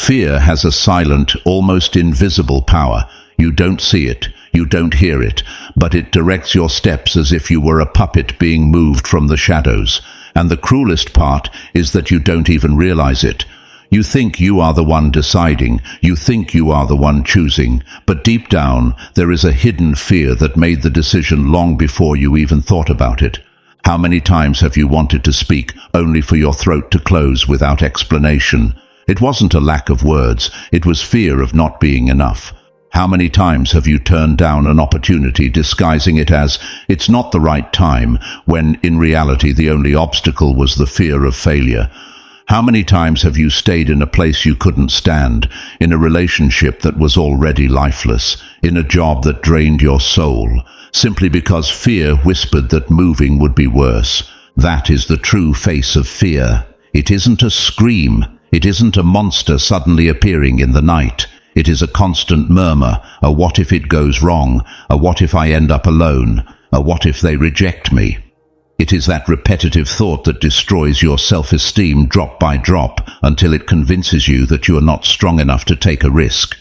Fear has a silent, almost invisible power. You don't see it, you don't hear it, but it directs your steps as if you were a puppet being moved from the shadows. And the cruelest part is that you don't even realize it. You think you are the one deciding, you think you are the one choosing, but deep down there is a hidden fear that made the decision long before you even thought about it. How many times have you wanted to speak only for your throat to close without explanation? It wasn't a lack of words, it was fear of not being enough. How many times have you turned down an opportunity disguising it as, "It's not the right time," when in reality the only obstacle was the fear of failure? How many times have you stayed in a place you couldn't stand, in a relationship that was already lifeless, in a job that drained your soul, simply because fear whispered that moving would be worse? That is the true face of fear. It isn't a scream. It isn't a monster suddenly appearing in the night. It is a constant murmur, a what if it goes wrong, a what if I end up alone, a what if they reject me. It is that repetitive thought that destroys your self-esteem drop by drop until it convinces you that you are not strong enough to take a risk.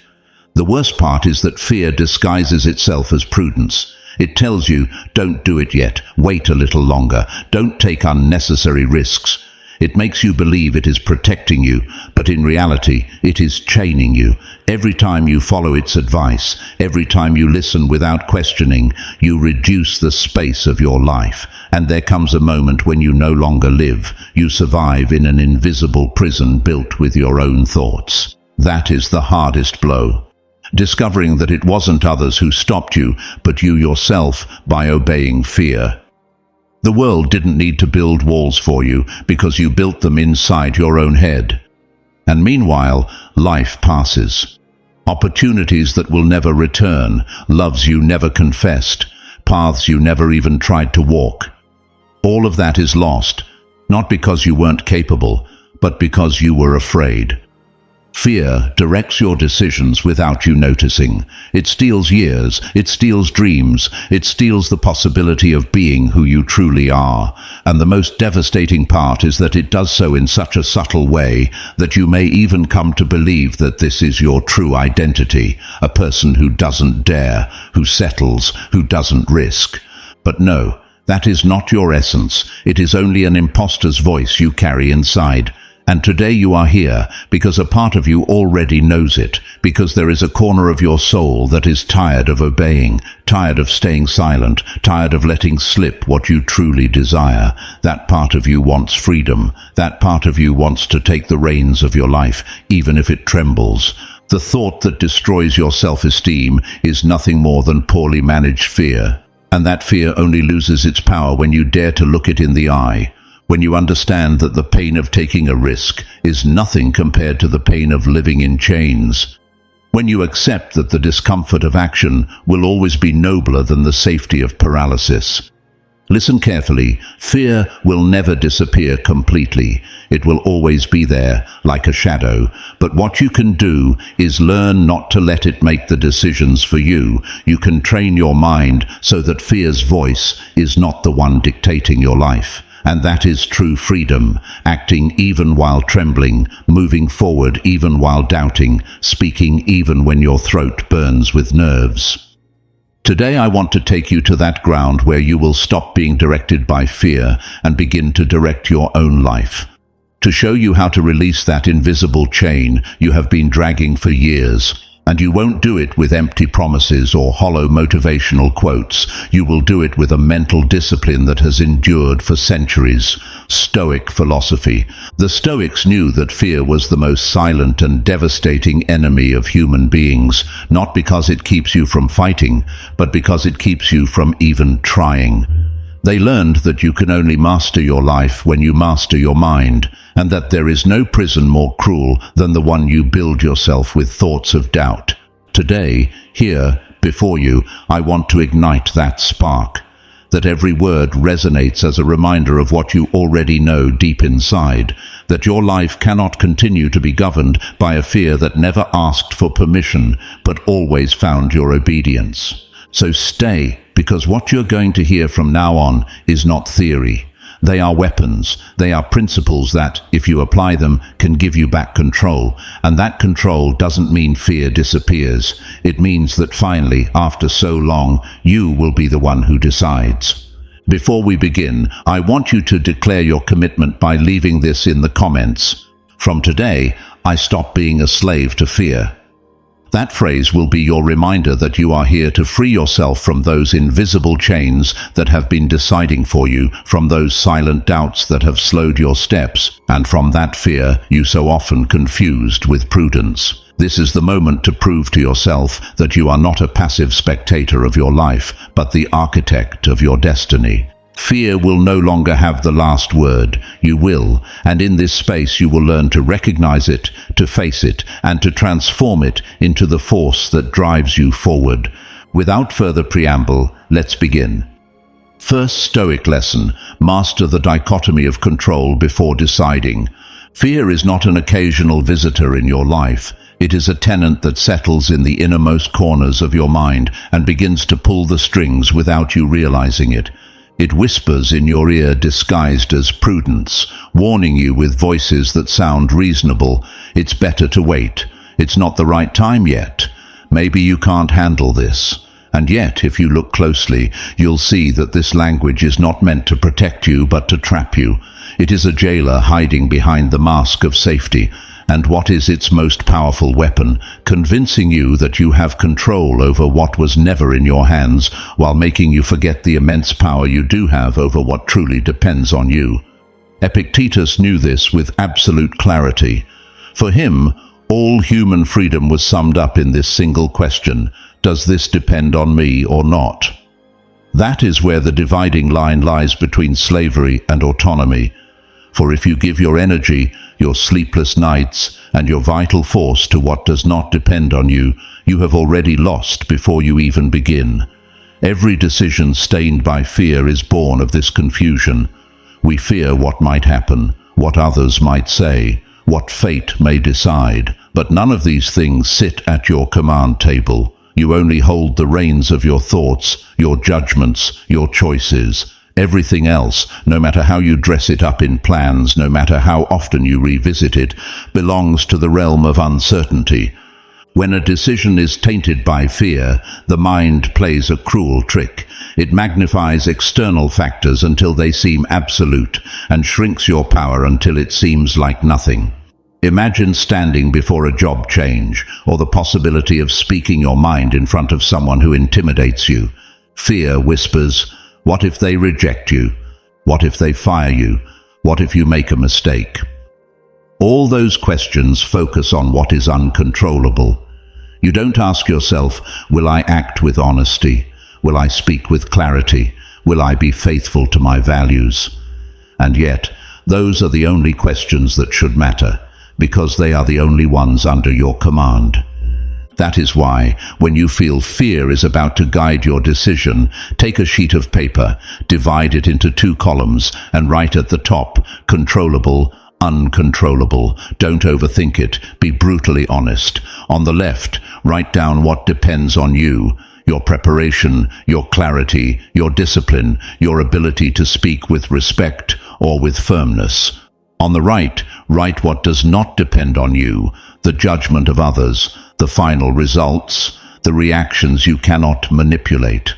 The worst part is that fear disguises itself as prudence. It tells you, don't do it yet, wait a little longer, don't take unnecessary risks. It makes you believe it is protecting you, but in reality, it is chaining you. Every time you follow its advice, every time you listen without questioning, you reduce the space of your life. And there comes a moment when you no longer live. You survive in an invisible prison built with your own thoughts. That is the hardest blow. Discovering that it wasn't others who stopped you, but you yourself by obeying fear. The world didn't need to build walls for you because you built them inside your own head. And meanwhile, life passes. Opportunities that will never return, loves you never confessed, paths you never even tried to walk. All of that is lost, not because you weren't capable, but because you were afraid. Fear directs your decisions without you noticing. It steals years, it steals dreams, it steals the possibility of being who you truly are. And the most devastating part is that it does so in such a subtle way that you may even come to believe that this is your true identity, a person who doesn't dare, who settles, who doesn't risk. But no, that is not your essence. It is only an imposter's voice you carry inside. And today you are here because a part of you already knows it, because there is a corner of your soul that is tired of obeying, tired of staying silent, tired of letting slip what you truly desire. That part of you wants freedom. That part of you wants to take the reins of your life, even if it trembles. The thought that destroys your self-esteem is nothing more than poorly managed fear. And that fear only loses its power when you dare to look it in the eye. When you understand that the pain of taking a risk is nothing compared to the pain of living in chains. When you accept that the discomfort of action will always be nobler than the safety of paralysis. Listen carefully. Fear will never disappear completely. It will always be there, like a shadow. But what you can do is learn not to let it make the decisions for you. You can train your mind so that fear's voice is not the one dictating your life. And that is true freedom, acting even while trembling, moving forward even while doubting, speaking even when your throat burns with nerves. Today I want to take you to that ground where you will stop being directed by fear and begin to direct your own life. To show you how to release that invisible chain you have been dragging for years. And you won't do it with empty promises or hollow motivational quotes. You will do it with a mental discipline that has endured for centuries. Stoic philosophy. The Stoics knew that fear was the most silent and devastating enemy of human beings, not because it keeps you from fighting, but because it keeps you from even trying. They learned that you can only master your life when you master your mind, and that there is no prison more cruel than the one you build yourself with thoughts of doubt. Today, here, before you, I want to ignite that spark. That every word resonates as a reminder of what you already know deep inside. That your life cannot continue to be governed by a fear that never asked for permission, but always found your obedience. So stay, because what you're going to hear from now on is not theory. They are weapons. They are principles that, if you apply them, can give you back control. And that control doesn't mean fear disappears. It means that finally, after so long, you will be the one who decides. Before we begin, I want you to declare your commitment by leaving this in the comments. From today, I stop being a slave to fear. That phrase will be your reminder that you are here to free yourself from those invisible chains that have been deciding for you, from those silent doubts that have slowed your steps, and from that fear you so often confused with prudence. This is the moment to prove to yourself that you are not a passive spectator of your life, but the architect of your destiny. Fear will no longer have the last word. You will, and in this space you will learn to recognize it, to face it, and to transform it into the force that drives you forward. Without further preamble, let's begin. First Stoic lesson: master the dichotomy of control before deciding. Fear is not an occasional visitor in your life. It is a tenant that settles in the innermost corners of your mind and begins to pull the strings without you realizing it. It whispers in your ear disguised as prudence, warning you with voices that sound reasonable. It's better to wait. It's not the right time yet. Maybe you can't handle this. And yet, if you look closely, you'll see that this language is not meant to protect you, but to trap you. It is a jailer hiding behind the mask of safety. And what is its most powerful weapon? Convincing you that you have control over what was never in your hands, while making you forget the immense power you do have over what truly depends on you. Epictetus knew this with absolute clarity. For him, all human freedom was summed up in this single question: does this depend on me or not? That is where the dividing line lies between slavery and autonomy. For if you give your energy, your sleepless nights, and your vital force to what does not depend on you, you have already lost before you even begin. Every decision stained by fear is born of this confusion. We fear what might happen, what others might say, what fate may decide, but none of these things sit at your command table. You only hold the reins of your thoughts, your judgments, your choices. Everything else, no matter how you dress it up in plans, no matter how often you revisit it, belongs to the realm of uncertainty. When a decision is tainted by fear, the mind plays a cruel trick. It magnifies external factors until they seem absolute, and shrinks your power until it seems like nothing. Imagine standing before a job change, or the possibility of speaking your mind in front of someone who intimidates you. Fear whispers, what if they reject you? What if they fire you? What if you make a mistake? All those questions focus on what is uncontrollable. You don't ask yourself, will I act with honesty? Will I speak with clarity? Will I be faithful to my values? And yet, those are the only questions that should matter, because they are the only ones under your command. That is why, when you feel fear is about to guide your decision, take a sheet of paper, divide it into 2 columns, and write at the top, controllable, uncontrollable. Don't overthink it. Be brutally honest. On the left, write down what depends on you: your preparation, your clarity, your discipline, your ability to speak with respect or with firmness. On the right, write what does not depend on you: the judgment of others, the final results, the reactions you cannot manipulate.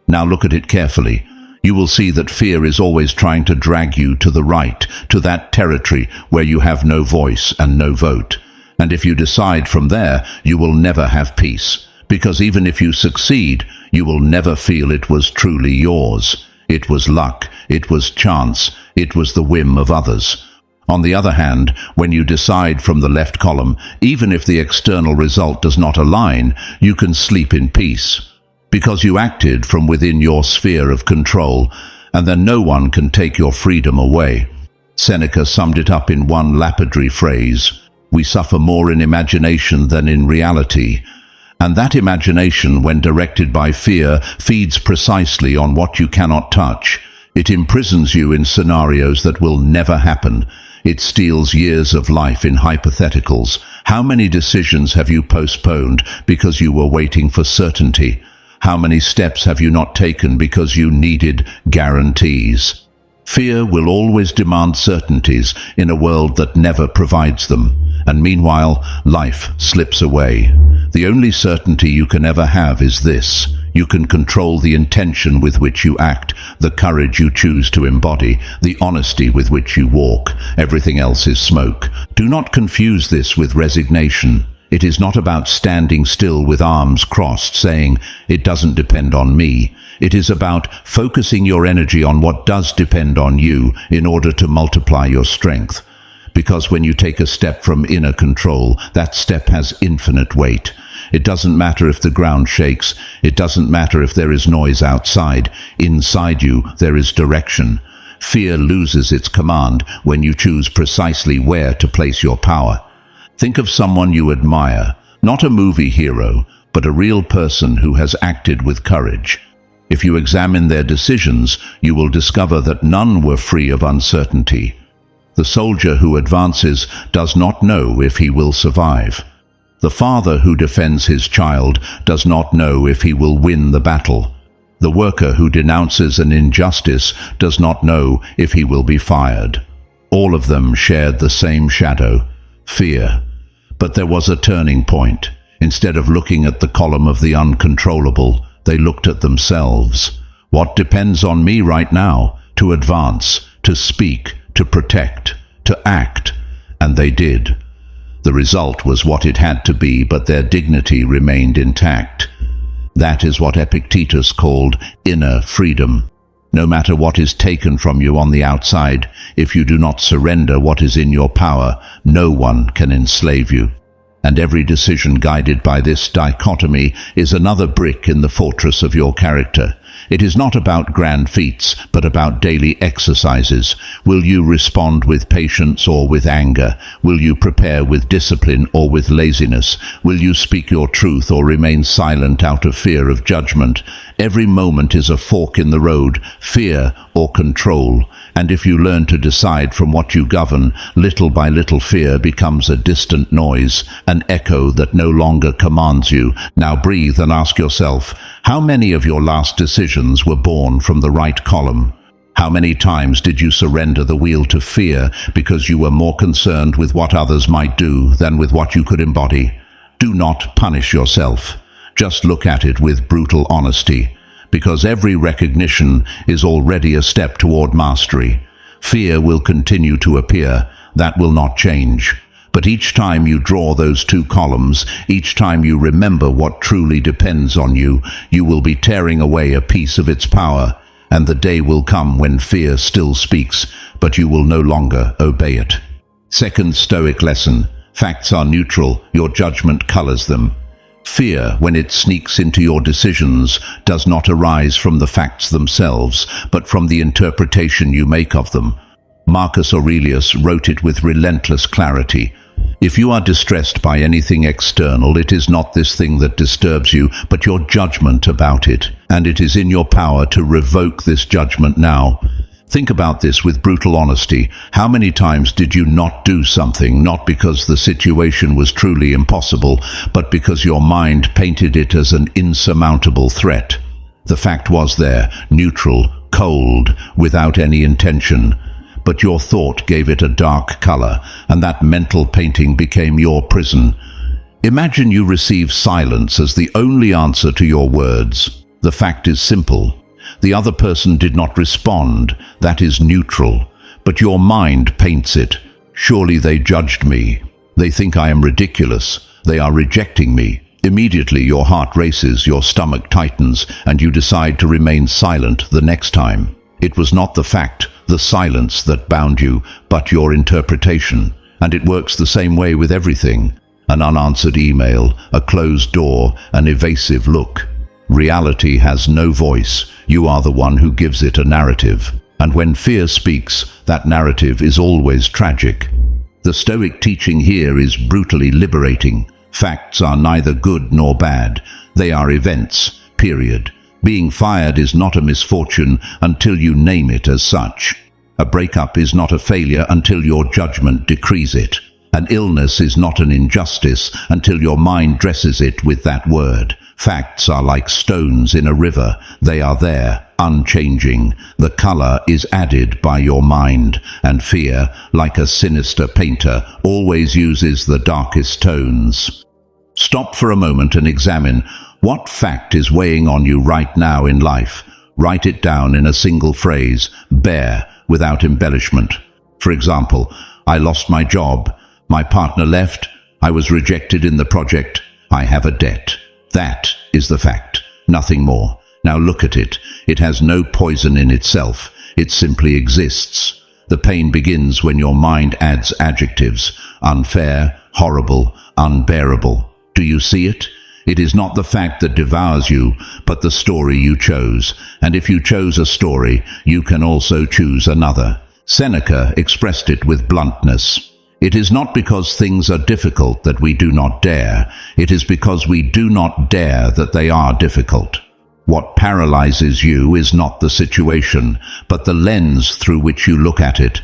Now look at it carefully. You will see that fear is always trying to drag you to the right, to that territory where you have no voice and no vote. And if you decide from there, you will never have peace, because even if you succeed, you will never feel it was truly yours. It was luck, it was chance, it was the whim of others. On the other hand, when you decide from the left column, even if the external result does not align, you can sleep in peace, because you acted from within your sphere of control, and then no one can take your freedom away. Seneca summed it up in one lapidary phrase: we suffer more in imagination than in reality. And that imagination, when directed by fear, feeds precisely on what you cannot touch. It imprisons you in scenarios that will never happen. It steals years of life in hypotheticals. How many decisions have you postponed because you were waiting for certainty? How many steps have you not taken because you needed guarantees? Fear will always demand certainties in a world that never provides them, and meanwhile, life slips away. The only certainty you can ever have is this: you can control the intention with which you act, the courage you choose to embody, the honesty with which you walk. Everything else is smoke. Do not confuse this with resignation. It is not about standing still with arms crossed, saying, "It doesn't depend on me." It is about focusing your energy on what does depend on you in order to multiply your strength. Because when you take a step from inner control, that step has infinite weight. It doesn't matter if the ground shakes. It doesn't matter if there is noise outside. Inside you, there is direction. Fear loses its command when you choose precisely where to place your power. Think of someone you admire, not a movie hero, but a real person who has acted with courage. If you examine their decisions, you will discover that none were free of uncertainty. The soldier who advances does not know if he will survive. The father who defends his child does not know if he will win the battle. The worker who denounces an injustice does not know if he will be fired. All of them shared the same shadow: fear. But there was a turning point. Instead of looking at the column of the uncontrollable, they looked at themselves. What depends on me right now? To advance, to speak, to protect, to act. And they did. The result was what it had to be, but their dignity remained intact. That is what Epictetus called inner freedom. No matter what is taken from you on the outside, if you do not surrender what is in your power, no one can enslave you. And every decision guided by this dichotomy is another brick in the fortress of your character. It is not about grand feats, but about daily exercises. Will you respond with patience or with anger? Will you prepare with discipline or with laziness? Will you speak your truth or remain silent out of fear of judgment? Every moment is a fork in the road, fear or control. And if you learn to decide from what you govern, little by little fear becomes a distant noise, an echo that no longer commands you. Now breathe and ask yourself, how many of your last decisions were born from the right column? How many times did you surrender the wheel to fear because you were more concerned with what others might do than with what you could embody? Do not punish yourself. Just look at it with brutal honesty, because every recognition is already a step toward mastery. Fear will continue to appear. That will not change. But each time you draw those two columns, each time you remember what truly depends on you, you will be tearing away a piece of its power, and the day will come when fear still speaks, but you will no longer obey it. Second Stoic lesson: facts are neutral, your judgment colors them. Fear, when it sneaks into your decisions, does not arise from the facts themselves, but from the interpretation you make of them. Marcus Aurelius wrote it with relentless clarity. If you are distressed by anything external, it is not this thing that disturbs you, but your judgment about it, and it is in your power to revoke this judgment now. Think about this with brutal honesty. How many times did you not do something, not because the situation was truly impossible, but because your mind painted it as an insurmountable threat? The fact was there, neutral, cold, without any intention. But your thought gave it a dark color, and that mental painting became your prison. Imagine you receive silence as the only answer to your words. The fact is simple. The other person did not respond. That is neutral. But your mind paints it. Surely they judged me. They think I am ridiculous. They are rejecting me. Immediately your heart races, your stomach tightens, and you decide to remain silent the next time. It was not the fact, the silence that bound you, but your interpretation. And it works the same way with everything. An unanswered email, a closed door, an evasive look. Reality has no voice. You are the one who gives it a narrative. And when fear speaks, that narrative is always tragic. The Stoic teaching here is brutally liberating. Facts are neither good nor bad. They are events, period. Being fired is not a misfortune until you name it as such. A breakup is not a failure until your judgment decrees it. An illness is not an injustice until your mind dresses it with that word. Facts are like stones in a river. They are there, unchanging. The color is added by your mind, and fear, like a sinister painter, always uses the darkest tones. Stop for a moment and examine what fact is weighing on you right now in life. Write it down in a single phrase, bare, without embellishment. For example, I lost my job, my partner left, I was rejected in the project, I have a debt. That is the fact, nothing more. Now look at it. It has no poison in itself. It simply exists. The pain begins when your mind adds adjectives: unfair, horrible, unbearable. Do you see it? It is not the fact that devours you, but the story you chose. And if you chose a story, you can also choose another. Seneca expressed it with bluntness. It is not because things are difficult that we do not dare. It is because we do not dare that they are difficult. What paralyzes you is not the situation, but the lens through which you look at it.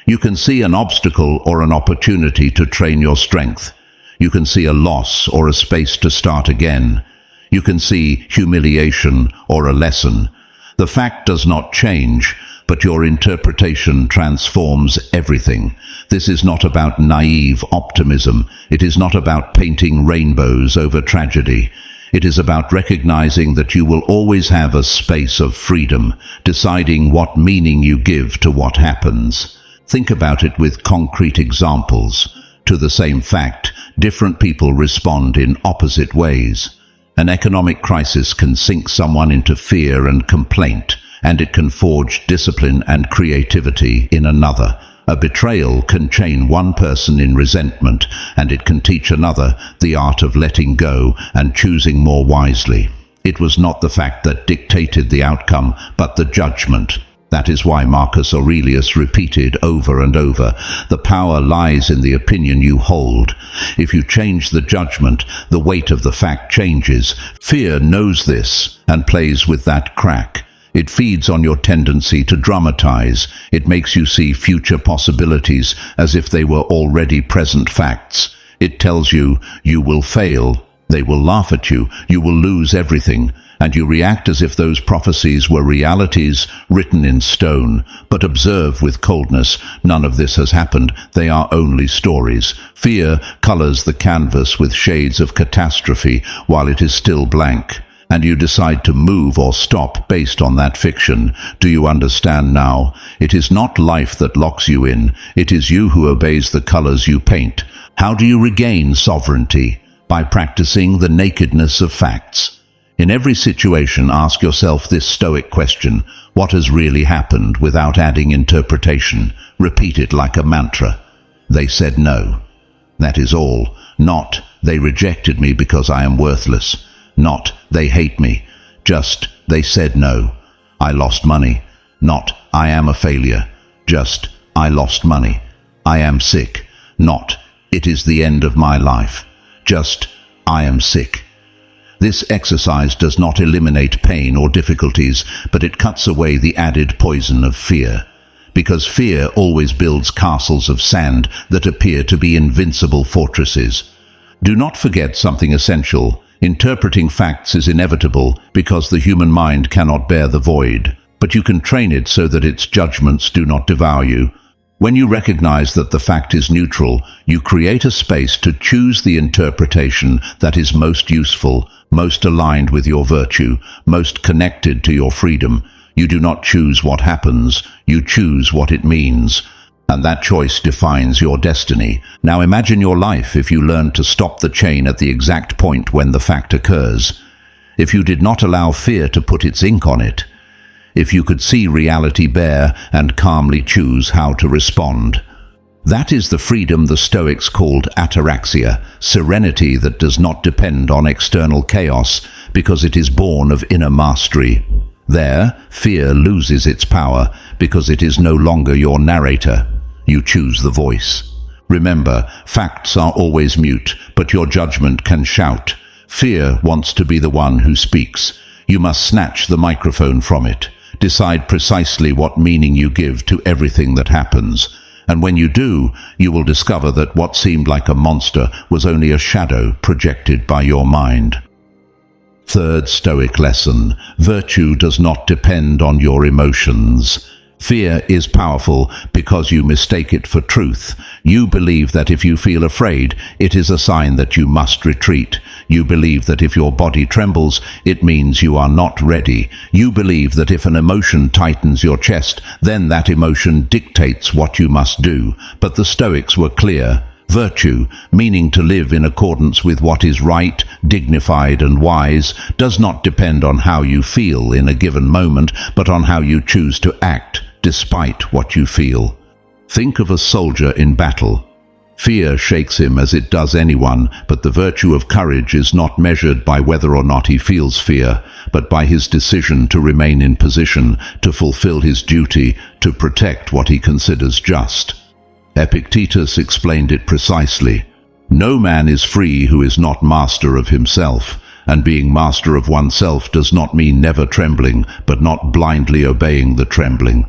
You can see an obstacle or an opportunity to train your strength. You can see a loss or a space to start again. You can see humiliation or a lesson. The fact does not change, but your interpretation transforms everything. This is not about naive optimism. It is not about painting rainbows over tragedy. It is about recognizing that you will always have a space of freedom, deciding what meaning you give to what happens. Think about it with concrete examples. To the same fact, different people respond in opposite ways. An economic crisis can sink someone into fear and complaint, and it can forge discipline and creativity in another. A betrayal can chain one person in resentment, and it can teach another the art of letting go and choosing more wisely. It was not the fact that dictated the outcome, but the judgment. That is why Marcus Aurelius repeated over and over, the power lies in the opinion you hold. If you change the judgment, the weight of the fact changes. Fear knows this and plays with that crack. It feeds on your tendency to dramatize. It makes you see future possibilities as if they were already present facts. It tells you, you will fail, they will laugh at you, you will lose everything, and you react as if those prophecies were realities written in stone. But observe with coldness, none of this has happened, they are only stories. Fear colors the canvas with shades of catastrophe while it is still blank. And you decide to move or stop based on that fiction. Do you understand now? It is not life that locks you in. It is you who obeys the colors you paint. How do you regain sovereignty? By practicing the nakedness of facts. In every situation, ask yourself this Stoic question: what has really happened, without adding interpretation? Repeat it like a mantra. They said no. That is all. Not, they rejected me because I am worthless. Not, they hate me. Just, they said no. I lost money. Not, I am a failure. Just, I lost money. I am sick. Not, it is the end of my life. Just, I am sick. This exercise does not eliminate pain or difficulties, but it cuts away the added poison of fear. Because fear always builds castles of sand that appear to be invincible fortresses. Do not forget something essential. Interpreting facts is inevitable because the human mind cannot bear the void, but you can train it so that its judgments do not devour you. When you recognize that the fact is neutral, you create a space to choose the interpretation that is most useful, most aligned with your virtue, most connected to your freedom. You do not choose what happens, you choose what it means. And that choice defines your destiny. Now imagine your life if you learned to stop the chain at the exact point when the fact occurs. If you did not allow fear to put its ink on it. If you could see reality bare and calmly choose how to respond. That is the freedom the Stoics called ataraxia, serenity that does not depend on external chaos because it is born of inner mastery. There, fear loses its power because it is no longer your narrator. You choose the voice. Remember, facts are always mute, but your judgment can shout. Fear wants to be the one who speaks. You must snatch the microphone from it. Decide precisely what meaning you give to everything that happens. And when you do, you will discover that what seemed like a monster was only a shadow projected by your mind. Third Stoic lesson: virtue does not depend on your emotions. Fear is powerful because you mistake it for truth. You believe that if you feel afraid, it is a sign that you must retreat. You believe that if your body trembles, it means you are not ready. You believe that if an emotion tightens your chest, then that emotion dictates what you must do. But the Stoics were clear. Virtue, meaning to live in accordance with what is right, dignified and wise, does not depend on how you feel in a given moment, but on how you choose to act despite what you feel. Think of a soldier in battle. Fear shakes him as it does anyone, but the virtue of courage is not measured by whether or not he feels fear, but by his decision to remain in position, to fulfill his duty, to protect what he considers just. Epictetus explained it precisely. No man is free who is not master of himself, and being master of oneself does not mean never trembling, but not blindly obeying the trembling.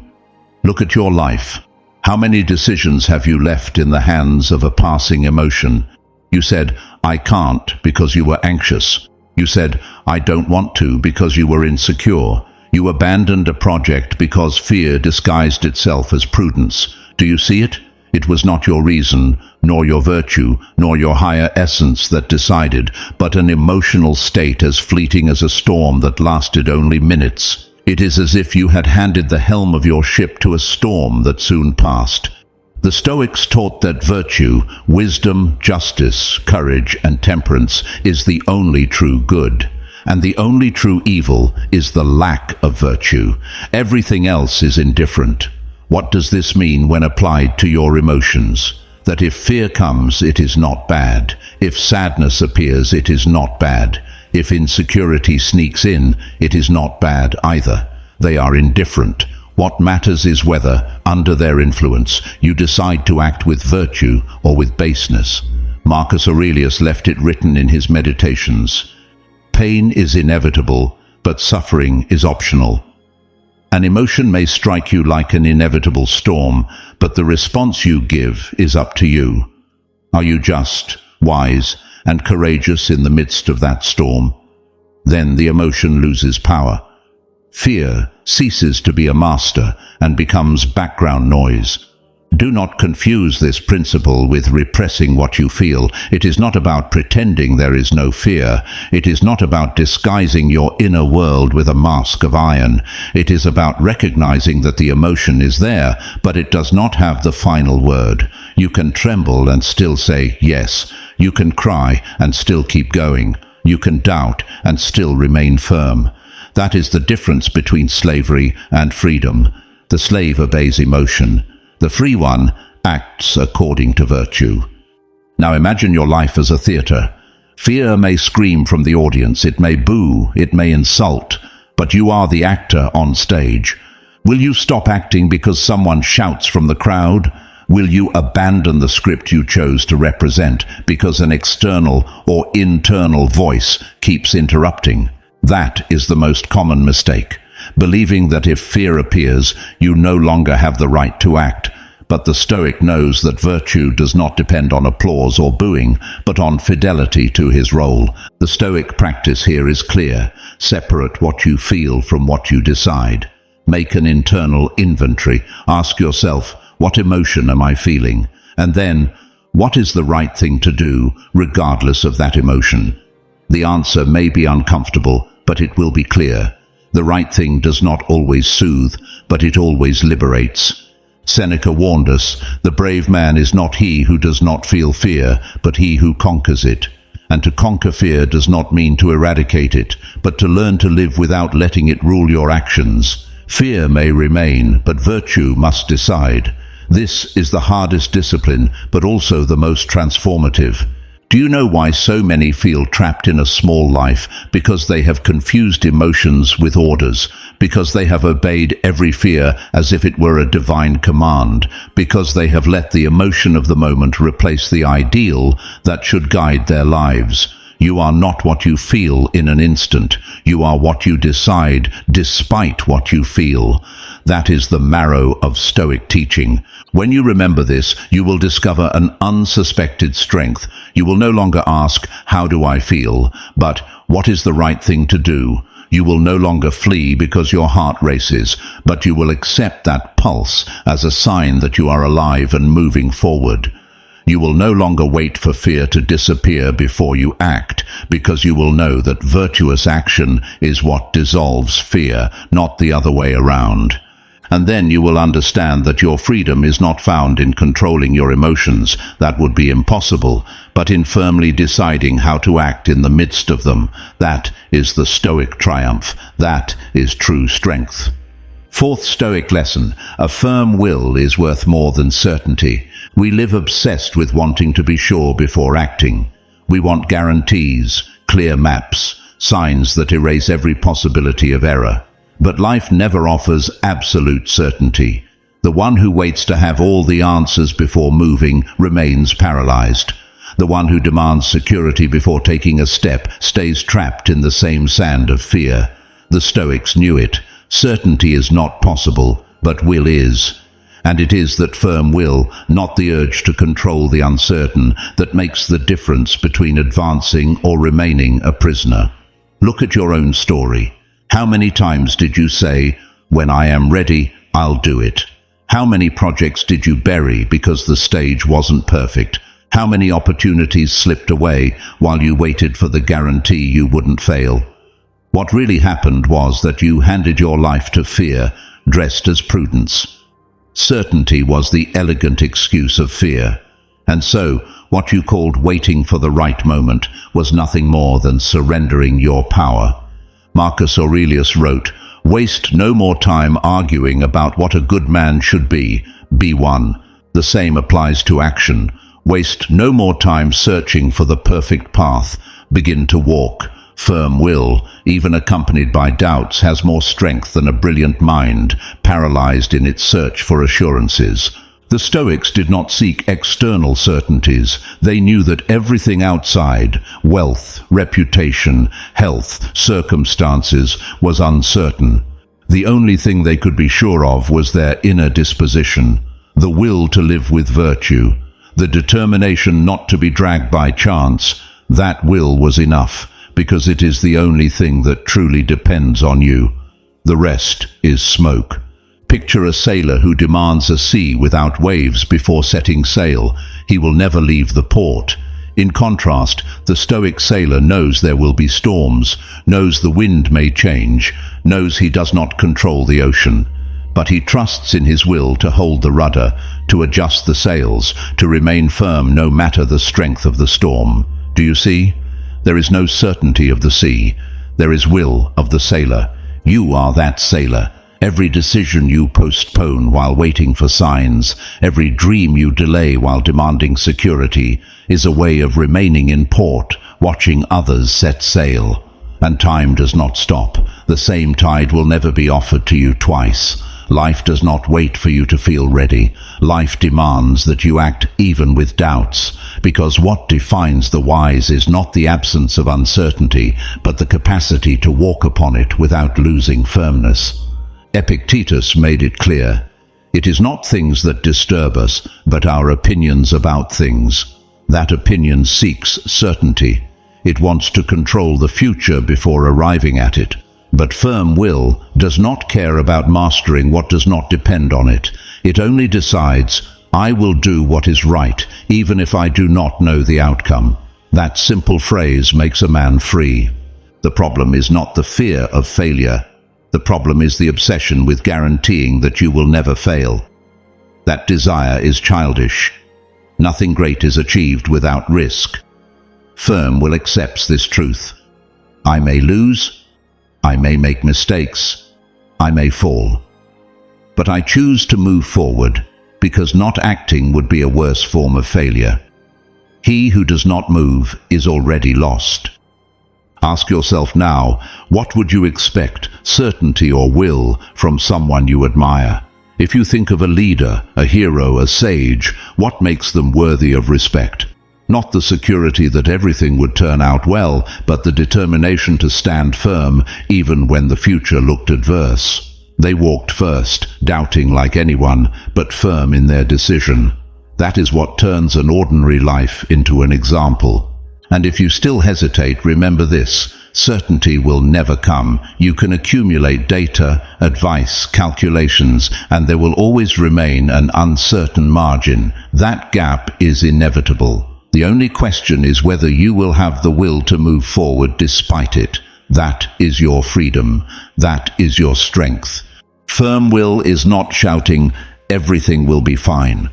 Look at your life. How many decisions have you left in the hands of a passing emotion? You said, "I can't," because you were anxious. You said, "I don't want to," because you were insecure. You abandoned a project because fear disguised itself as prudence. Do you see it? It was not your reason, nor your virtue, nor your higher essence that decided, but an emotional state as fleeting as a storm that lasted only minutes. It is as if you had handed the helm of your ship to a storm that soon passed. The Stoics taught that virtue, wisdom, justice, courage, and temperance is the only true good. And the only true evil is the lack of virtue. Everything else is indifferent. What does this mean when applied to your emotions? That if fear comes, it is not bad. If sadness appears, it is not bad. If insecurity sneaks in, it is not bad either. They are indifferent. What matters is whether, under their influence, you decide to act with virtue or with baseness. Marcus Aurelius left it written in his Meditations: "Pain is inevitable, but suffering is optional." An emotion may strike you like an inevitable storm, but the response you give is up to you. Are you just, wise, and courageous in the midst of that storm? Then the emotion loses power. Fear ceases to be a master and becomes background noise. Do not confuse this principle with repressing what you feel. It is not about pretending there is no fear. It is not about disguising your inner world with a mask of iron. It is about recognizing that the emotion is there, but it does not have the final word. You can tremble and still say yes. You can cry and still keep going. You can doubt and still remain firm. That is the difference between slavery and freedom. The slave obeys emotion. The free one acts according to virtue. Now imagine your life as a theater. Fear may scream from the audience, it may boo, it may insult, but you are the actor on stage. Will you stop acting because someone shouts from the crowd? Will you abandon the script you chose to represent because an external or internal voice keeps interrupting? That is the most common mistake. Believing that if fear appears, you no longer have the right to act. But the Stoic knows that virtue does not depend on applause or booing, but on fidelity to his role. The Stoic practice here is clear. Separate what you feel from what you decide. Make an internal inventory. Ask yourself, what emotion am I feeling? And then, what is the right thing to do, regardless of that emotion? The answer may be uncomfortable, but it will be clear. The right thing does not always soothe, but it always liberates. Seneca warned us, the brave man is not he who does not feel fear, but he who conquers it. And to conquer fear does not mean to eradicate it, but to learn to live without letting it rule your actions. Fear may remain, but virtue must decide. This is the hardest discipline, but also the most transformative. Do you know why so many feel trapped in a small life? Because they have confused emotions with orders, because they have obeyed every fear as if it were a divine command, because they have let the emotion of the moment replace the ideal that should guide their lives. You are not what you feel in an instant. You are what you decide despite what you feel. That is the marrow of Stoic teaching. When you remember this, you will discover an unsuspected strength. You will no longer ask, "How do I feel?" but "What is the right thing to do?" You will no longer flee because your heart races, but you will accept that pulse as a sign that you are alive and moving forward. You will no longer wait for fear to disappear before you act, because you will know that virtuous action is what dissolves fear, not the other way around. And then you will understand that your freedom is not found in controlling your emotions, that would be impossible, but in firmly deciding how to act in the midst of them. That is the Stoic triumph. That is true strength. Fourth Stoic lesson: a firm will is worth more than certainty. We live obsessed with wanting to be sure before acting. We want guarantees, clear maps, signs that erase every possibility of error. But life never offers absolute certainty. The one who waits to have all the answers before moving remains paralyzed. The one who demands security before taking a step stays trapped in the same sand of fear. The Stoics knew it. Certainty is not possible, but will is. And it is that firm will, not the urge to control the uncertain, that makes the difference between advancing or remaining a prisoner. Look at your own story. How many times did you say, "When I am ready, I'll do it"? How many projects did you bury because the stage wasn't perfect? How many opportunities slipped away while you waited for the guarantee you wouldn't fail? What really happened was that you handed your life to fear, dressed as prudence. Certainty was the elegant excuse of fear. And so, what you called waiting for the right moment was nothing more than surrendering your power. Marcus Aurelius wrote, "Waste no more time arguing about what a good man should be one." The same applies to action. Waste no more time searching for the perfect path. Begin to walk. Firm will, even accompanied by doubts, has more strength than a brilliant mind, paralyzed in its search for assurances. The Stoics did not seek external certainties. They knew that everything outside, wealth, reputation, health, circumstances, was uncertain. The only thing they could be sure of was their inner disposition, the will to live with virtue, the determination not to be dragged by chance. That will was enough, because it is the only thing that truly depends on you. The rest is smoke. Picture a sailor who demands a sea without waves before setting sail. He will never leave the port. In contrast, the Stoic sailor knows there will be storms, knows the wind may change, knows he does not control the ocean. But he trusts in his will to hold the rudder, to adjust the sails, to remain firm no matter the strength of the storm. Do you see? There is no certainty of the sea. There is will of the sailor. You are that sailor. Every decision you postpone while waiting for signs, every dream you delay while demanding security, is a way of remaining in port, watching others set sail. And time does not stop. The same tide will never be offered to you twice. Life does not wait for you to feel ready. Life demands that you act even with doubts, because what defines the wise is not the absence of uncertainty, but the capacity to walk upon it without losing firmness. Epictetus made it clear. It is not things that disturb us, but our opinions about things. That opinion seeks certainty. It wants to control the future before arriving at it. But firm will does not care about mastering what does not depend on it. It only decides, "I will do what is right, even if I do not know the outcome." That simple phrase makes a man free. The problem is not the fear of failure. The problem is the obsession with guaranteeing that you will never fail. That desire is childish. Nothing great is achieved without risk. Firm will accepts this truth. I may lose, I may make mistakes, I may fall. But I choose to move forward, because not acting would be a worse form of failure. He who does not move is already lost. Ask yourself now, what would you expect, certainty or will, from someone you admire? If you think of a leader, a hero, a sage, what makes them worthy of respect? Not the security that everything would turn out well, but the determination to stand firm even when the future looked adverse. They walked first, doubting like anyone, but firm in their decision. That is what turns an ordinary life into an example. And if you still hesitate, remember this: certainty will never come. You can accumulate data, advice, calculations, and there will always remain an uncertain margin. That gap is inevitable. The only question is whether you will have the will to move forward despite it. That is your freedom. That is your strength. Firm will is not shouting, "Everything will be fine."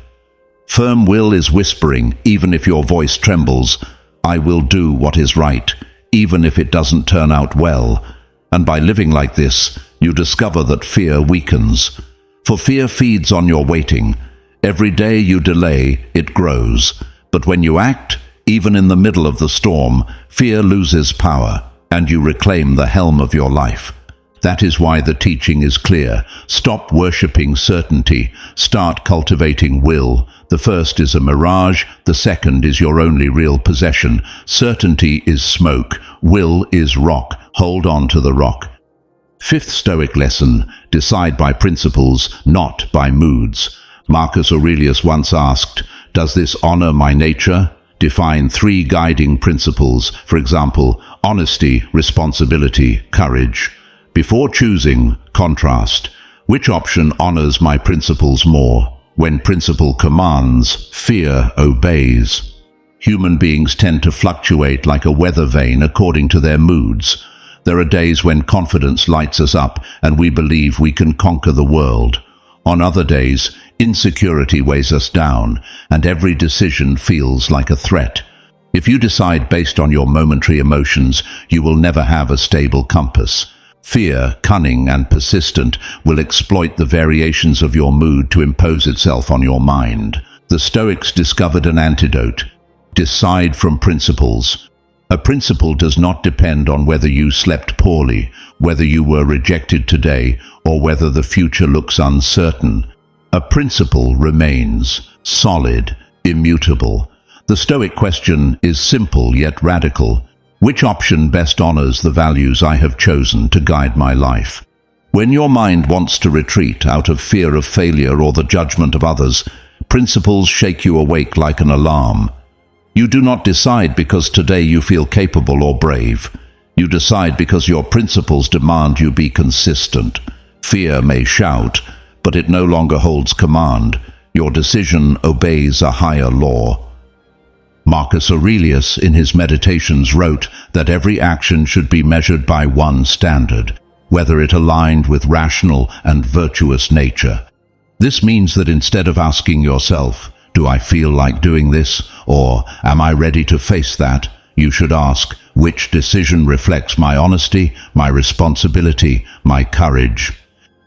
Firm will is whispering, even if your voice trembles, "I will do what is right, even if it doesn't turn out well." And by living like this, you discover that fear weakens. For fear feeds on your waiting. Every day you delay, it grows. But when you act, even in the middle of the storm, fear loses power, and you reclaim the helm of your life. That is why the teaching is clear. Stop worshipping certainty. Start cultivating will. The first is a mirage. The second is your only real possession. Certainty is smoke. Will is rock. Hold on to the rock. Fifth Stoic lesson: decide by principles, not by moods. Marcus Aurelius once asked, "Does this honor my nature?" Define 3 guiding principles, for example, honesty, responsibility, courage. Before choosing, contrast. Which option honors my principles more? When principle commands, fear obeys. Human beings tend to fluctuate like a weather vane according to their moods. There are days when confidence lights us up and we believe we can conquer the world. On other days, insecurity weighs us down, and every decision feels like a threat. If you decide based on your momentary emotions, you will never have a stable compass. Fear, cunning and persistent, will exploit the variations of your mood to impose itself on your mind. The Stoics discovered an antidote. Decide from principles. A principle does not depend on whether you slept poorly, whether you were rejected today, or whether the future looks uncertain. A principle remains solid, immutable. The Stoic question is simple yet radical. Which option best honors the values I have chosen to guide my life? When your mind wants to retreat out of fear of failure or the judgment of others, principles shake you awake like an alarm. You do not decide because today you feel capable or brave. You decide because your principles demand you be consistent. Fear may shout, but it no longer holds command. Your decision obeys a higher law. Marcus Aurelius, in his Meditations, wrote that every action should be measured by one standard, whether it aligned with rational and virtuous nature. This means that instead of asking yourself, "Do I feel like doing this?" or "Am I ready to face that?" you should ask, "Which decision reflects my honesty, my responsibility, my courage?"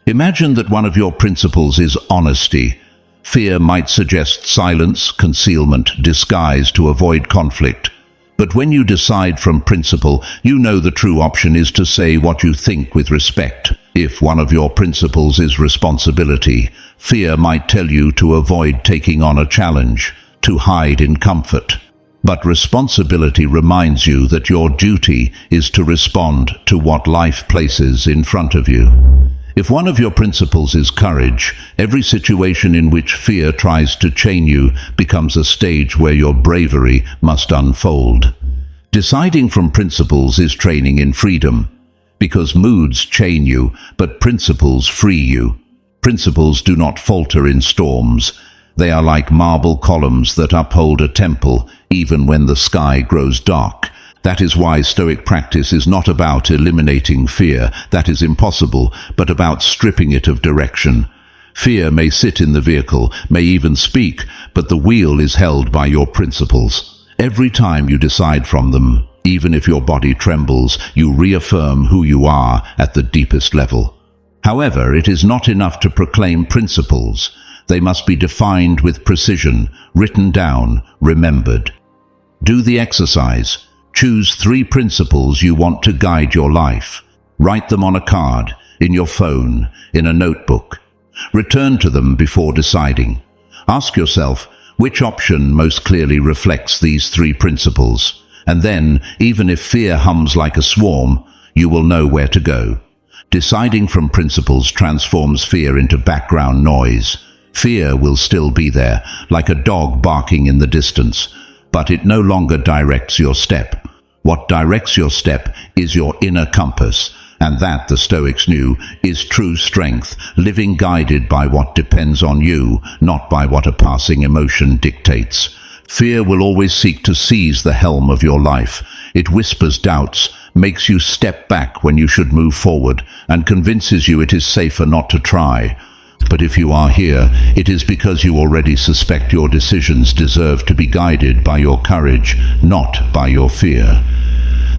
Imagine that one of your principles is honesty. Fear might suggest silence, concealment, disguise to avoid conflict. But when you decide from principle, you know the true option is to say what you think with respect. If one of your principles is responsibility, fear might tell you to avoid taking on a challenge, to hide in comfort. But responsibility reminds you that your duty is to respond to what life places in front of you. If one of your principles is courage, every situation in which fear tries to chain you becomes a stage where your bravery must unfold. Deciding from principles is training in freedom, because moods chain you, but principles free you. Principles do not falter in storms. They are like marble columns that uphold a temple, even when the sky grows dark. That is why Stoic practice is not about eliminating fear, that is impossible, but about stripping it of direction. Fear may sit in the vehicle, may even speak, but the wheel is held by your principles. Every time you decide from them, even if your body trembles, you reaffirm who you are at the deepest level. However, it is not enough to proclaim principles. They must be defined with precision, written down, remembered. Do the exercise. Choose 3 principles you want to guide your life. Write them on a card, in your phone, in a notebook. Return to them before deciding. Ask yourself, Which option most clearly reflects these three principles? And then, even if fear hums like a swarm, you will know where to go. Deciding from principles transforms fear into background noise. Fear will still be there, like a dog barking in the distance, but it no longer directs your step. What directs your step is your inner compass, and that, the Stoics knew, is true strength, living guided by what depends on you, not by what a passing emotion dictates. Fear will always seek to seize the helm of your life. It whispers doubts, makes you step back when you should move forward, and convinces you it is safer not to try. But if you are here, it is because you already suspect your decisions deserve to be guided by your courage, not by your fear.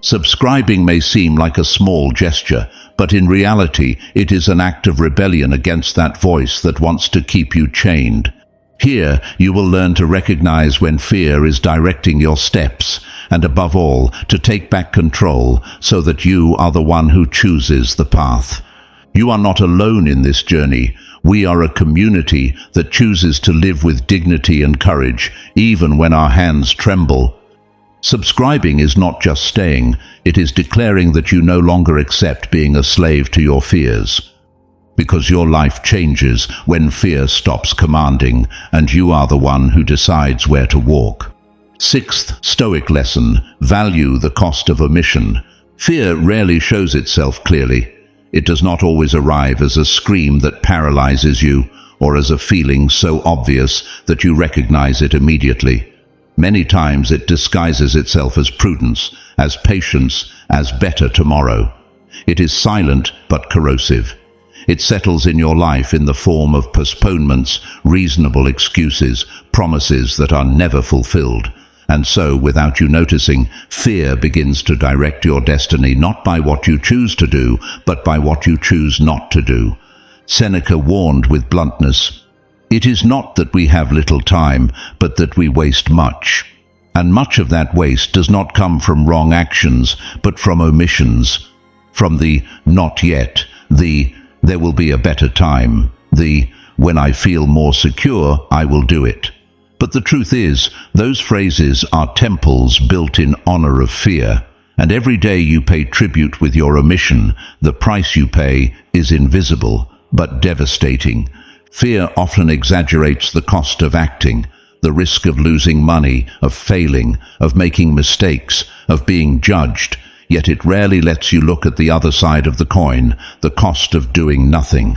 Subscribing may seem like a small gesture, but in reality, it is an act of rebellion against that voice that wants to keep you chained. Here, you will learn to recognize when fear is directing your steps, and above all, to take back control so that you are the one who chooses the path. You are not alone in this journey. We are a community that chooses to live with dignity and courage, even when our hands tremble. Subscribing is not just staying, it is declaring that you no longer accept being a slave to your fears. Because your life changes when fear stops commanding, and you are the one who decides where to walk. Sixth Stoic lesson: value the cost of omission. Fear rarely shows itself clearly. It does not always arrive as a scream that paralyzes you, or as a feeling so obvious that you recognize it immediately. Many times it disguises itself as prudence, as patience, as better tomorrow. It is silent but corrosive. It settles in your life in the form of postponements, reasonable excuses, promises that are never fulfilled. And so, without you noticing, fear begins to direct your destiny not by what you choose to do, but by what you choose not to do. Seneca warned with bluntness, "It is not that we have little time, but that we waste much." And much of that waste does not come from wrong actions, but from omissions. From the "not yet," the "there will be a better time," the "when I feel more secure, I will do it." But the truth is, those phrases are temples built in honor of fear. And every day you pay tribute with your omission, the price you pay is invisible, but devastating. Fear often exaggerates the cost of acting, the risk of losing money, of failing, of making mistakes, of being judged, yet it rarely lets you look at the other side of the coin, the cost of doing nothing.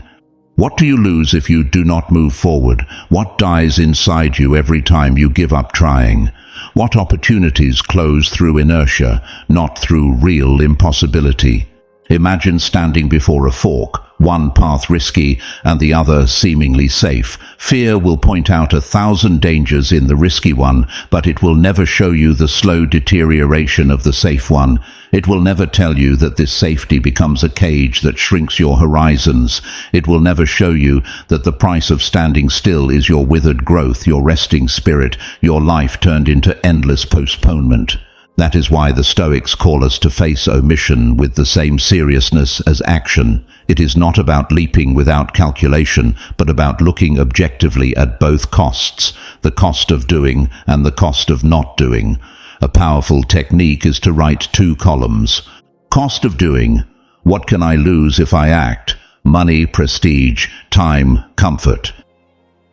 What do you lose if you do not move forward? What dies inside you every time you give up trying? What opportunities close through inertia, not through real impossibility? Imagine standing before a fork, one path risky and the other seemingly safe. Fear will point out 1,000 dangers in the risky one, but it will never show you the slow deterioration of the safe one. It will never tell you that this safety becomes a cage that shrinks your horizons. It will never show you that the price of standing still is your withered growth, your resting spirit, your life turned into endless postponement. That is why the Stoics call us to face omission with the same seriousness as action. It is not about leaping without calculation, but about looking objectively at both costs, the cost of doing and the cost of not doing. A powerful technique is to write 2 columns. Cost of doing: what can I lose if I act? Money, prestige, time, comfort.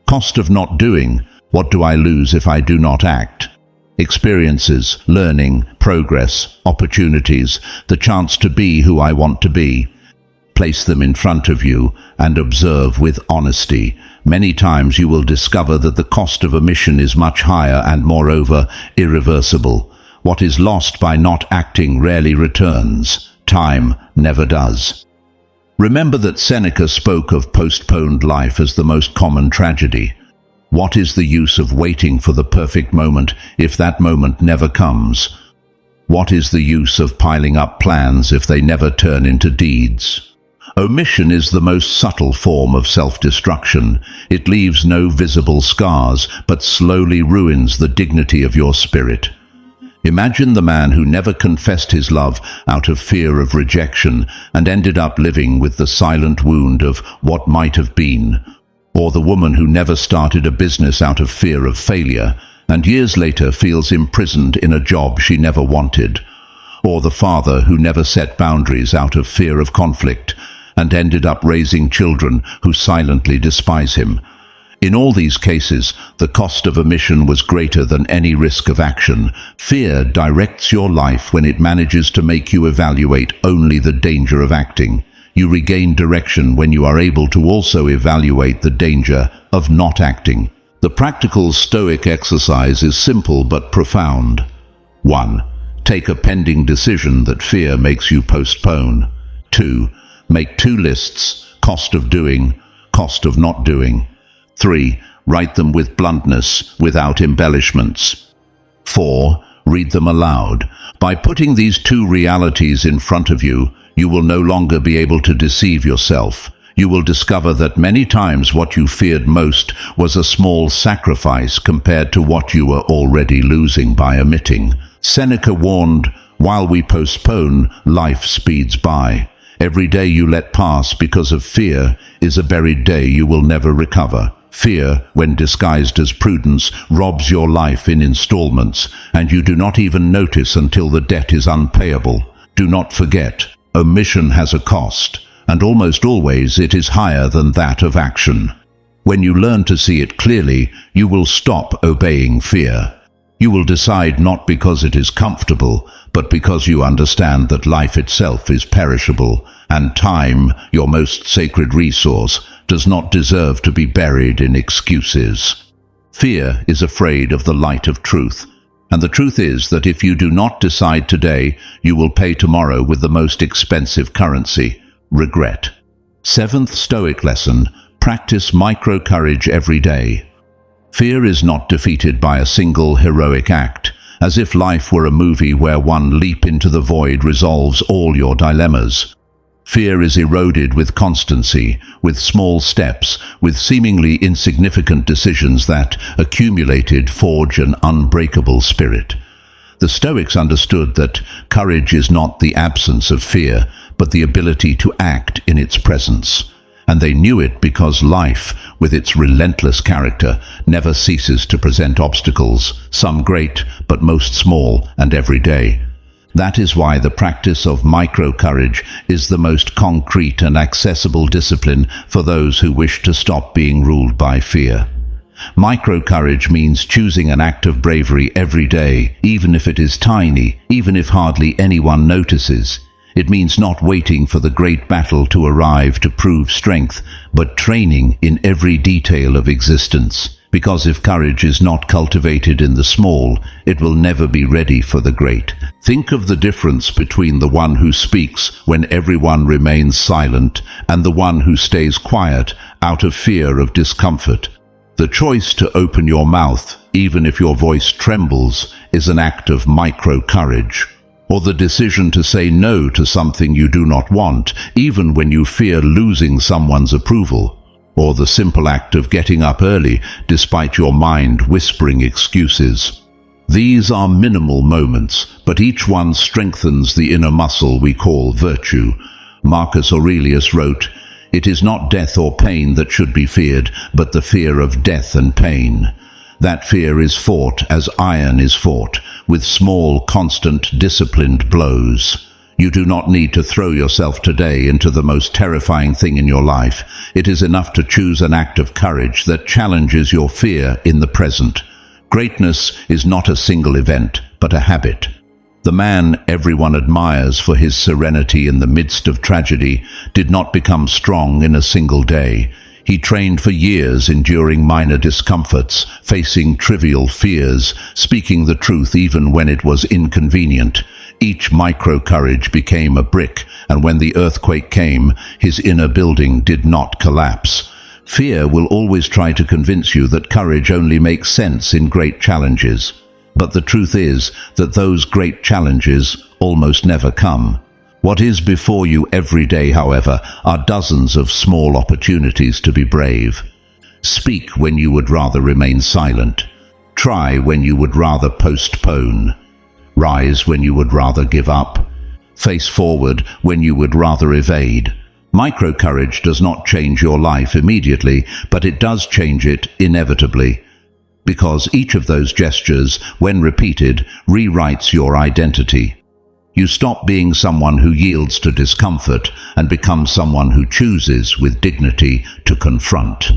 Cost of not doing: what do I lose if I do not act? Experiences, learning, progress, opportunities, the chance to be who I want to be. Place them in front of you and observe with honesty. Many times you will discover that the cost of omission is much higher and, moreover, irreversible. What is lost by not acting rarely returns. Time never does. Remember that Seneca spoke of postponed life as the most common tragedy. What is the use of waiting for the perfect moment if that moment never comes? What is the use of piling up plans if they never turn into deeds? Omission is the most subtle form of self-destruction. It leaves no visible scars, but slowly ruins the dignity of your spirit. Imagine the man who never confessed his love out of fear of rejection and ended up living with the silent wound of what might have been. Or the woman who never started a business out of fear of failure, and years later feels imprisoned in a job she never wanted. Or the father who never set boundaries out of fear of conflict, and ended up raising children who silently despise him. In all these cases, the cost of omission was greater than any risk of action. Fear directs your life when it manages to make you evaluate only the danger of acting. You regain direction when you are able to also evaluate the danger of not acting. The practical Stoic exercise is simple but profound. 1. Take a pending decision that fear makes you postpone. 2. Make 2 lists: cost of doing, cost of not doing. 3. Write them with bluntness, without embellishments. 4. Read them aloud. By putting these 2 realities in front of you, you will no longer be able to deceive yourself. You will discover that many times what you feared most was a small sacrifice compared to what you were already losing by omitting. Seneca warned, "While we postpone, life speeds by. Every day you let pass because of fear is a buried day you will never recover." Fear, when disguised as prudence, robs your life in installments, and you do not even notice until the debt is unpayable. Do not forget, omission has a cost, and almost always it is higher than that of action. When you learn to see it clearly, you will stop obeying fear. You will decide not because it is comfortable, but because you understand that life itself is perishable, and time, your most sacred resource, does not deserve to be buried in excuses. Fear is afraid of the light of truth, and the truth is that if you do not decide today, you will pay tomorrow with the most expensive currency: regret. 7th Stoic lesson: practice micro-courage every day. Fear is not defeated by a single heroic act, as if life were a movie where one leap into the void resolves all your dilemmas. Fear is eroded with constancy, with small steps, with seemingly insignificant decisions that, accumulated, forge an unbreakable spirit. The Stoics understood that courage is not the absence of fear, but the ability to act in its presence. And they knew it because life, with its relentless character, never ceases to present obstacles, some great, but most small and everyday. That is why the practice of micro-courage is the most concrete and accessible discipline for those who wish to stop being ruled by fear. Micro-courage means choosing an act of bravery every day, even if it is tiny, even if hardly anyone notices. It means not waiting for the great battle to arrive to prove strength, but training in every detail of existence. Because if courage is not cultivated in the small, it will never be ready for the great. Think of the difference between the one who speaks when everyone remains silent and the one who stays quiet out of fear of discomfort. The choice to open your mouth, even if your voice trembles, is an act of micro-courage. Or the decision to say no to something you do not want, even when you fear losing someone's approval. Or the simple act of getting up early, despite your mind whispering excuses. These are minimal moments, but each one strengthens the inner muscle we call virtue. Marcus Aurelius wrote, "It is not death or pain that should be feared, but the fear of death and pain." That fear is fought as iron is fought, with small, constant, disciplined blows. You do not need to throw yourself today into the most terrifying thing in your life. It is enough to choose an act of courage that challenges your fear in the present. Greatness is not a single event, but a habit. The man everyone admires for his serenity in the midst of tragedy did not become strong in a single day. He trained for years, enduring minor discomforts, facing trivial fears, speaking the truth even when it was inconvenient. Each micro-courage became a brick, and when the earthquake came, his inner building did not collapse. Fear will always try to convince you that courage only makes sense in great challenges. But the truth is that those great challenges almost never come. What is before you every day, however, are dozens of small opportunities to be brave. Speak when you would rather remain silent. Try when you would rather postpone. Rise when you would rather give up. Face forward when you would rather evade. Micro-courage does not change your life immediately, but it does change it inevitably. Because each of those gestures, when repeated, rewrites your identity. You stop being someone who yields to discomfort and become someone who chooses, with dignity, to confront.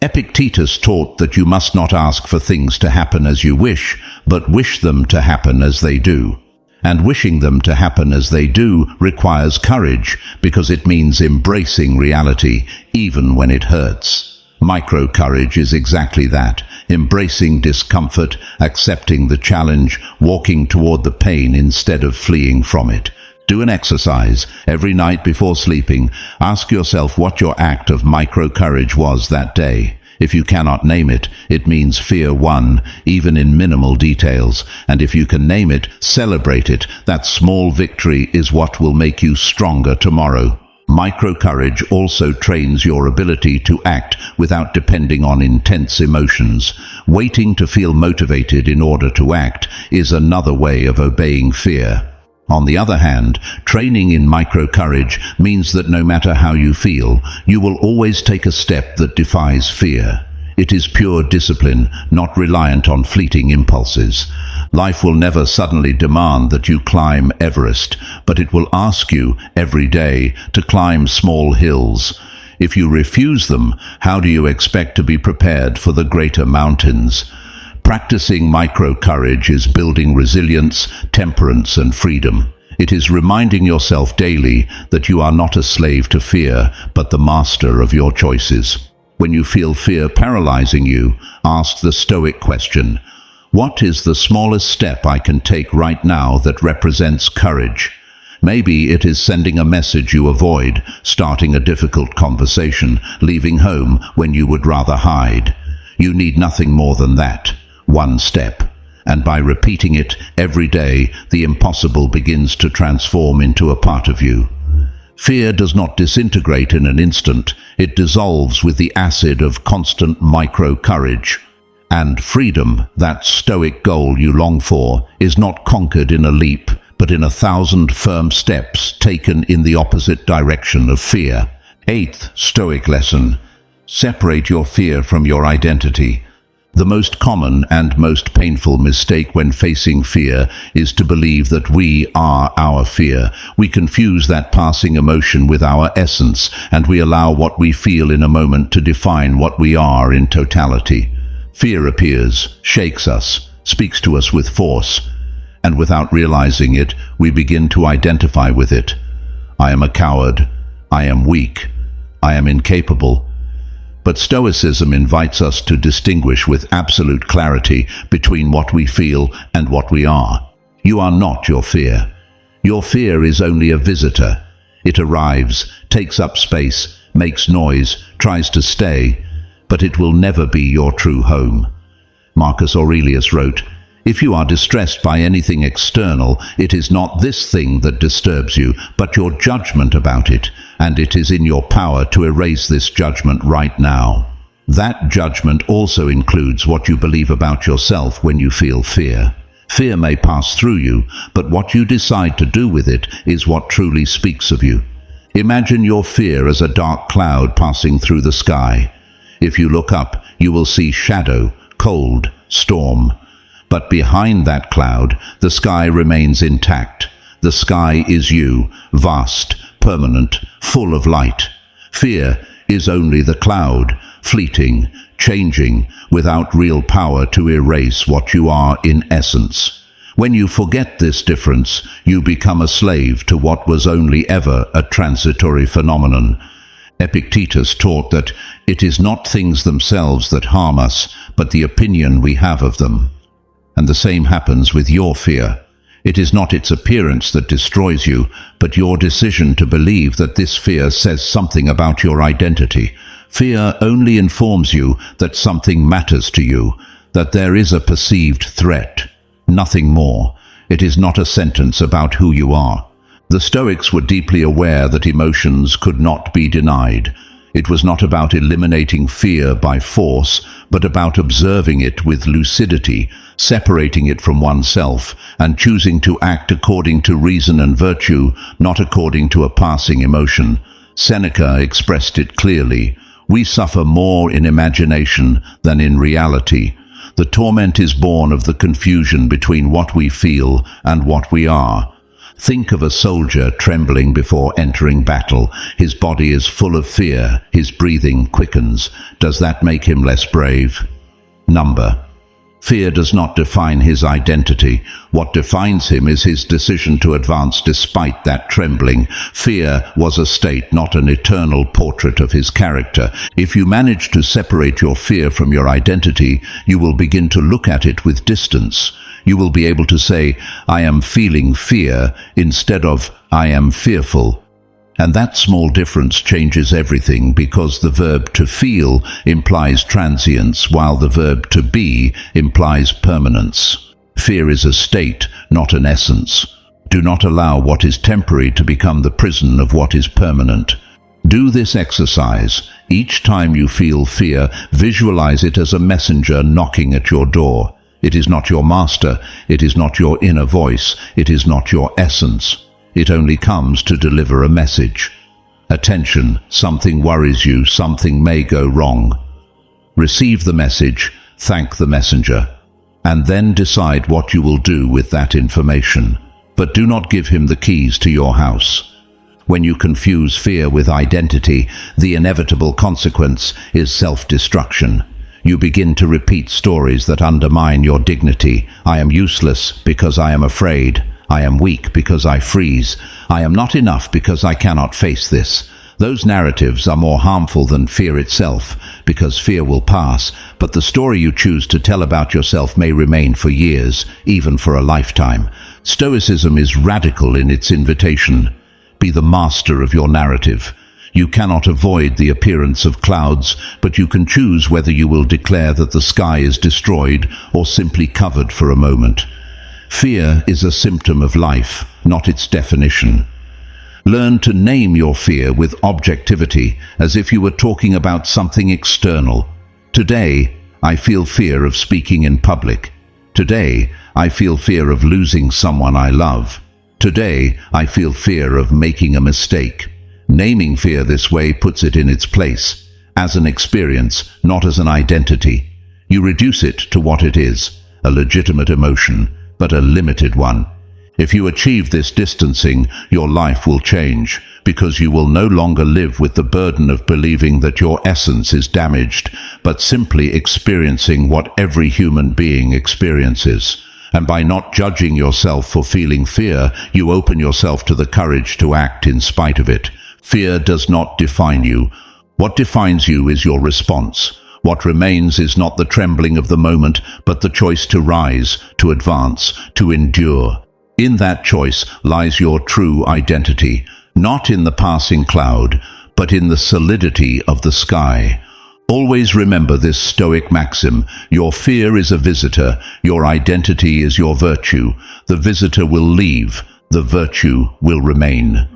Epictetus taught that you must not ask for things to happen as you wish, but wish them to happen as they do. And wishing them to happen as they do requires courage, because it means embracing reality, even when it hurts. Micro-courage is exactly that, embracing discomfort, accepting the challenge, walking toward the pain instead of fleeing from it. Do an exercise. Every night before sleeping, ask yourself what your act of micro-courage was that day. If you cannot name it, it means fear won, even in minimal details. And if you can name it, celebrate it. That small victory is what will make you stronger tomorrow. Micro-courage also trains your ability to act without depending on intense emotions. Waiting to feel motivated in order to act is another way of obeying fear. On the other hand, training in micro-courage means that no matter how you feel, you will always take a step that defies fear. It is pure discipline, not reliant on fleeting impulses. Life will never suddenly demand that you climb Everest, but it will ask you every day to climb small hills. If you refuse them, how do you expect to be prepared for the greater mountains? Practicing micro-courage is building resilience, temperance, and freedom. It is reminding yourself daily that you are not a slave to fear, but the master of your choices. When you feel fear paralyzing you, ask the Stoic question: what is the smallest step I can take right now that represents courage? Maybe it is sending a message you avoid, starting a difficult conversation, leaving home when you would rather hide. You need nothing more than that. One step. And by repeating it every day, the impossible begins to transform into a part of you. Fear does not disintegrate in an instant. It dissolves with the acid of constant micro-courage. And freedom, that stoic goal you long for, is not conquered in a leap, but in 1,000 firm steps taken in the opposite direction of fear. 8th Stoic lesson: separate your fear from your identity. The most common and most painful mistake when facing fear is to believe that we are our fear. We confuse that passing emotion with our essence, and we allow what we feel in a moment to define what we are in totality. Fear appears, shakes us, speaks to us with force, and without realizing it, we begin to identify with it. I am a coward. I am weak. I am incapable. But Stoicism invites us to distinguish with absolute clarity between what we feel and what we are. You are not your fear. Your fear is only a visitor. It arrives, takes up space, makes noise, tries to stay, but it will never be your true home. Marcus Aurelius wrote, "If you are distressed by anything external, it is not this thing that disturbs you, but your judgment about it, and it is in your power to erase this judgment right now." That judgment also includes what you believe about yourself when you feel fear. Fear may pass through you, but what you decide to do with it is what truly speaks of you. Imagine your fear as a dark cloud passing through the sky. If you look up, you will see shadow, cold, storm. But behind that cloud, the sky remains intact. The sky is you, vast, permanent, full of light. Fear is only the cloud, fleeting, changing, without real power to erase what you are in essence. When you forget this difference, you become a slave to what was only ever a transitory phenomenon. Epictetus taught that it is not things themselves that harm us, but the opinion we have of them. And the same happens with your fear. It is not its appearance that destroys you, but your decision to believe that this fear says something about your identity. Fear only informs you that something matters to you, that there is a perceived threat. Nothing more. It is not a sentence about who you are. The Stoics were deeply aware that emotions could not be denied. It was not about eliminating fear by force, but about observing it with lucidity, separating it from oneself, and choosing to act according to reason and virtue, not according to a passing emotion. Seneca expressed it clearly. We suffer more in imagination than in reality. The torment is born of the confusion between what we feel and what we are. Think of a soldier trembling before entering battle. His body is full of fear. His breathing quickens. Does that make him less brave? Number. Fear does not define his identity. What defines him is his decision to advance despite that trembling. Fear was a state, not an eternal portrait of his character. If you manage to separate your fear from your identity, you will begin to look at it with distance. You will be able to say, I am feeling fear, instead of, I am fearful. And that small difference changes everything, because the verb to feel implies transience, while the verb to be implies permanence. Fear is a state, not an essence. Do not allow what is temporary to become the prison of what is permanent. Do this exercise. Each time you feel fear, visualize it as a messenger knocking at your door. It is not your master. It is not your inner voice. It is not your essence. It only comes to deliver a message. Attention, something worries you, something may go wrong. Receive the message, thank the messenger, and then decide what you will do with that information. But do not give him the keys to your house. When you confuse fear with identity, the inevitable consequence is self-destruction. You begin to repeat stories that undermine your dignity. I am useless because I am afraid. I am weak because I freeze. I am not enough because I cannot face this. Those narratives are more harmful than fear itself, because fear will pass, but the story you choose to tell about yourself may remain for years, even for a lifetime. Stoicism is radical in its invitation. Be the master of your narrative. You cannot avoid the appearance of clouds, but you can choose whether you will declare that the sky is destroyed or simply covered for a moment. Fear is a symptom of life, not its definition. Learn to name your fear with objectivity, as if you were talking about something external. Today, I feel fear of speaking in public. Today, I feel fear of losing someone I love. Today, I feel fear of making a mistake. Naming fear this way puts it in its place, as an experience, not as an identity. You reduce it to what it is, a legitimate emotion, but a limited one. If you achieve this distancing, your life will change, because you will no longer live with the burden of believing that your essence is damaged, but simply experiencing what every human being experiences. And by not judging yourself for feeling fear, you open yourself to the courage to act in spite of it. Fear does not define you. What defines you is your response. What remains is not the trembling of the moment, but the choice to rise, to advance, to endure. In that choice lies your true identity, not in the passing cloud, but in the solidity of the sky. Always remember this Stoic maxim: your fear is a visitor, your identity is your virtue. The visitor will leave, the virtue will remain.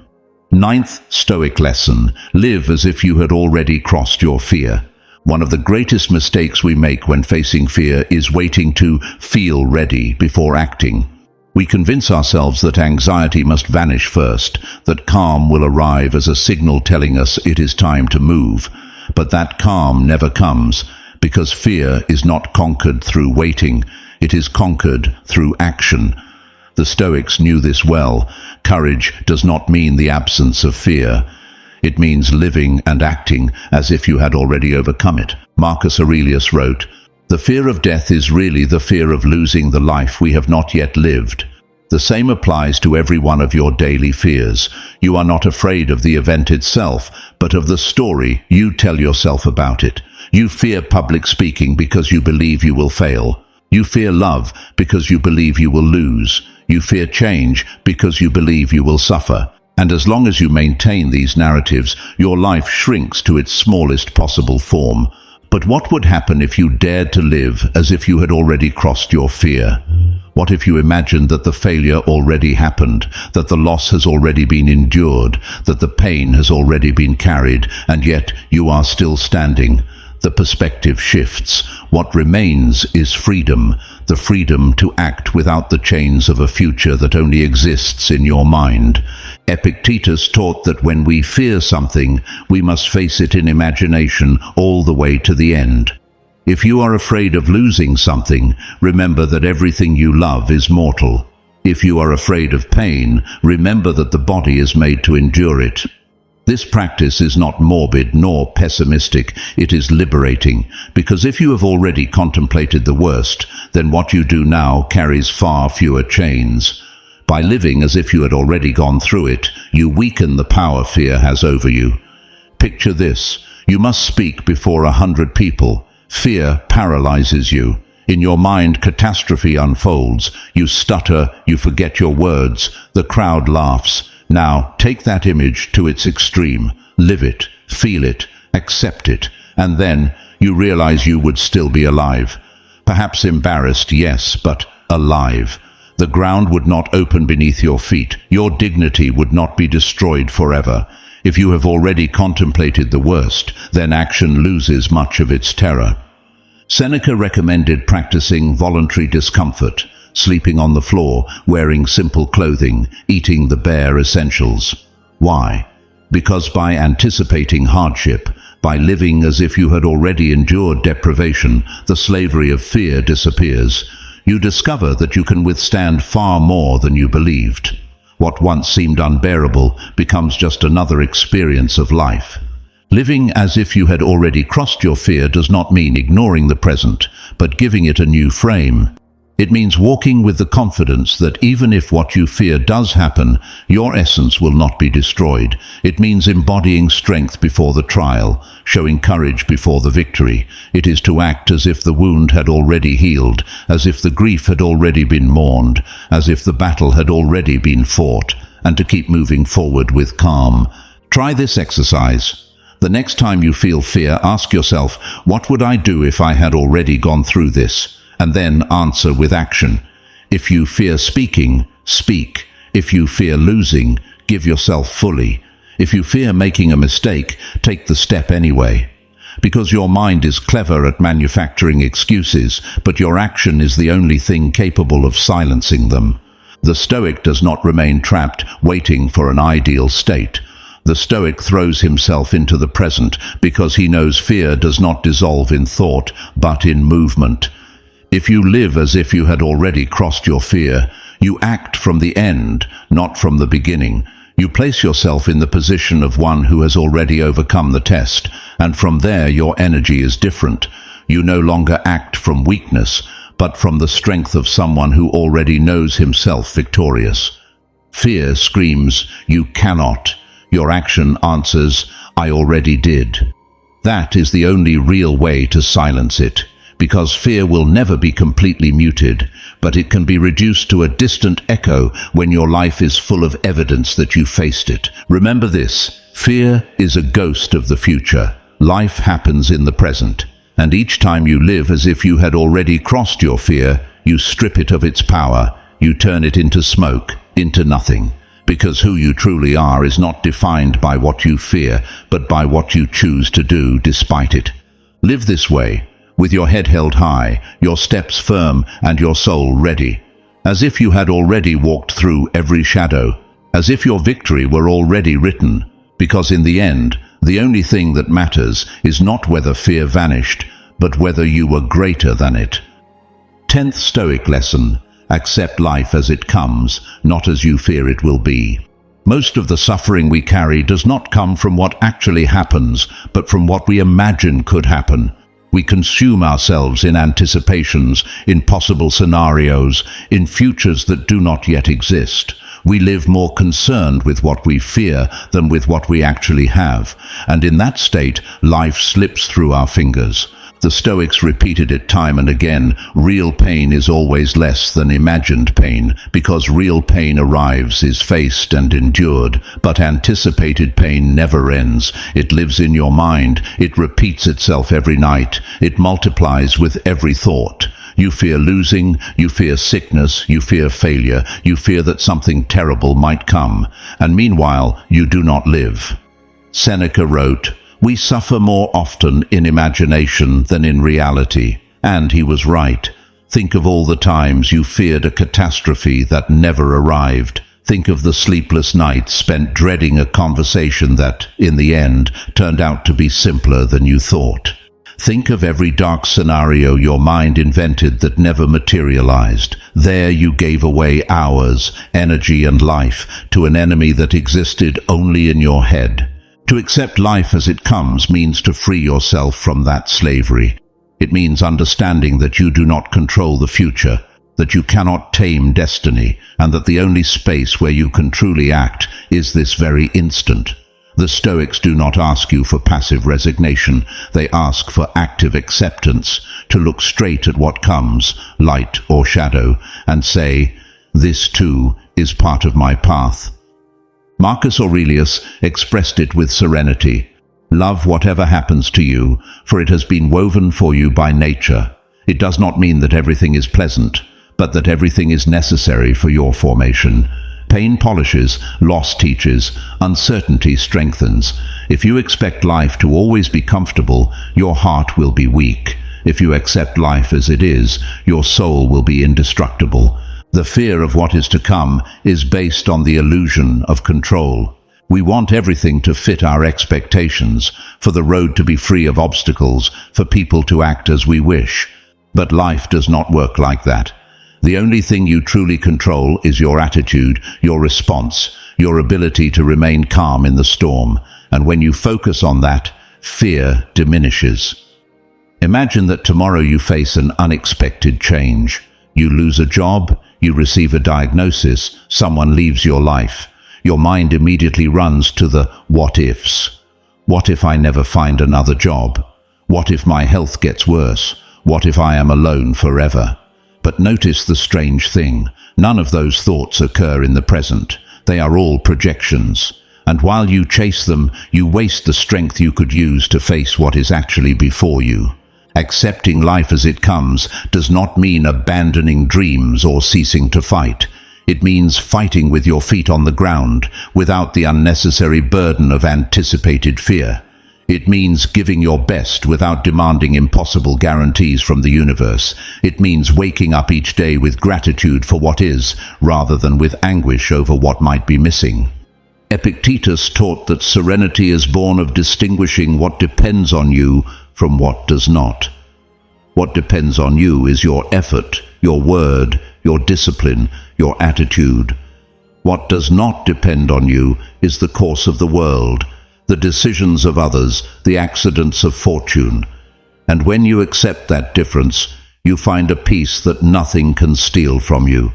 Ninth Stoic lesson: live as if you had already crossed your fear. One of the greatest mistakes we make when facing fear is waiting to feel ready before acting. We convince ourselves that anxiety must vanish first, that calm will arrive as a signal telling us it is time to move. But that calm never comes, because fear is not conquered through waiting, it is conquered through action. The Stoics knew this well. Courage does not mean the absence of fear. It means living and acting as if you had already overcome it. Marcus Aurelius wrote, "The fear of death is really the fear of losing the life we have not yet lived." The same applies to every one of your daily fears. You are not afraid of the event itself, but of the story you tell yourself about it. You fear public speaking because you believe you will fail. You fear love because you believe you will lose. You fear change because you believe you will suffer. And as long as you maintain these narratives, your life shrinks to its smallest possible form. But what would happen if you dared to live as if you had already crossed your fear? What if you imagined that the failure already happened, that the loss has already been endured, that the pain has already been carried, and yet you are still standing? The perspective shifts. What remains is freedom, the freedom to act without the chains of a future that only exists in your mind. Epictetus taught that when we fear something, we must face it in imagination all the way to the end. If you are afraid of losing something, remember that everything you love is mortal. If you are afraid of pain, remember that the body is made to endure it. This practice is not morbid nor pessimistic, it is liberating, because if you have already contemplated the worst, then what you do now carries far fewer chains. By living as if you had already gone through it, you weaken the power fear has over you. Picture this: you must speak before 100 people. Fear paralyzes you. In your mind, catastrophe unfolds. You stutter, you forget your words. The crowd laughs. Now, take that image to its extreme. Live it, feel it, accept it, and then you realize you would still be alive. Perhaps embarrassed, yes, but alive. The ground would not open beneath your feet. Your dignity would not be destroyed forever. If you have already contemplated the worst, then action loses much of its terror. Seneca recommended practicing voluntary discomfort, sleeping on the floor, wearing simple clothing, eating the bare essentials. Why? Because by anticipating hardship, by living as if you had already endured deprivation, the slavery of fear disappears. You discover that you can withstand far more than you believed. What once seemed unbearable becomes just another experience of life. Living as if you had already crossed your fear does not mean ignoring the present, but giving it a new frame. It means walking with the confidence that even if what you fear does happen, your essence will not be destroyed. It means embodying strength before the trial, showing courage before the victory. It is to act as if the wound had already healed, as if the grief had already been mourned, as if the battle had already been fought, and to keep moving forward with calm. Try this exercise. The next time you feel fear, ask yourself, what would I do if I had already gone through this? And then answer with action. If you fear speaking, speak. If you fear losing, give yourself fully. If you fear making a mistake, take the step anyway. Because your mind is clever at manufacturing excuses, but your action is the only thing capable of silencing them. The Stoic does not remain trapped, waiting for an ideal state. The Stoic throws himself into the present because he knows fear does not dissolve in thought, but in movement. If you live as if you had already crossed your fear, you act from the end, not from the beginning. You place yourself in the position of one who has already overcome the test, and from there your energy is different. You no longer act from weakness, but from the strength of someone who already knows himself victorious. Fear screams, "You cannot." Your action answers, "I already did." That is the only real way to silence it, because fear will never be completely muted, but it can be reduced to a distant echo when your life is full of evidence that you faced it. Remember this: fear is a ghost of the future. Life happens in the present, and each time you live as if you had already crossed your fear, you strip it of its power, you turn it into smoke, into nothing. Because who you truly are is not defined by what you fear, but by what you choose to do despite it. Live this way, with your head held high, your steps firm, and your soul ready, as if you had already walked through every shadow, as if your victory were already written, because in the end, the only thing that matters is not whether fear vanished, but whether you were greater than it. 10th Stoic lesson: accept life as it comes, not as you fear it will be. Most of the suffering we carry does not come from what actually happens, but from what we imagine could happen. We consume ourselves in anticipations, in possible scenarios, in futures that do not yet exist. We live more concerned with what we fear than with what we actually have, and in that state, life slips through our fingers. The Stoics repeated it time and again: real pain is always less than imagined pain, because real pain arrives, is faced and endured, but anticipated pain never ends. It lives in your mind, it repeats itself every night, it multiplies with every thought. You fear losing, you fear sickness, you fear failure, you fear that something terrible might come, and meanwhile you do not live. Seneca wrote, We suffer more often in imagination than in reality. And he was right. Think of all the times you feared a catastrophe that never arrived. Think of the sleepless nights spent dreading a conversation that, in the end, turned out to be simpler than you thought. Think of every dark scenario your mind invented that never materialized. There you gave away hours, energy, and life to an enemy that existed only in your head. To accept life as it comes means to free yourself from that slavery. It means understanding that you do not control the future, that you cannot tame destiny, and that the only space where you can truly act is this very instant. The Stoics do not ask you for passive resignation. They ask for active acceptance, to look straight at what comes, light or shadow, and say, "This too is part of my path." Marcus Aurelius expressed it with serenity. Love whatever happens to you, for it has been woven for you by nature. It does not mean that everything is pleasant, but that everything is necessary for your formation. Pain polishes, loss teaches, uncertainty strengthens. If you expect life to always be comfortable, your heart will be weak. If you accept life as it is, your soul will be indestructible. The fear of what is to come is based on the illusion of control. We want everything to fit our expectations, for the road to be free of obstacles, for people to act as we wish. But life does not work like that. The only thing you truly control is your attitude, your response, your ability to remain calm in the storm. And when you focus on that, fear diminishes. Imagine that tomorrow you face an unexpected change. You lose a job, you receive a diagnosis, someone leaves your life. Your mind immediately runs to the what ifs. What if I never find another job? What if my health gets worse? What if I am alone forever? But notice the strange thing. None of those thoughts occur in the present. They are all projections. And while you chase them, you waste the strength you could use to face what is actually before you. Accepting life as it comes does not mean abandoning dreams or ceasing to fight. It means fighting with your feet on the ground, without the unnecessary burden of anticipated fear. It means giving your best without demanding impossible guarantees from the universe. It means waking up each day with gratitude for what is, rather than with anguish over what might be missing. Epictetus taught that serenity is born of distinguishing what depends on you from what does not. What depends on you is your effort, your word, your discipline, your attitude. What does not depend on you is the course of the world, the decisions of others, the accidents of fortune. And when you accept that difference, you find a peace that nothing can steal from you.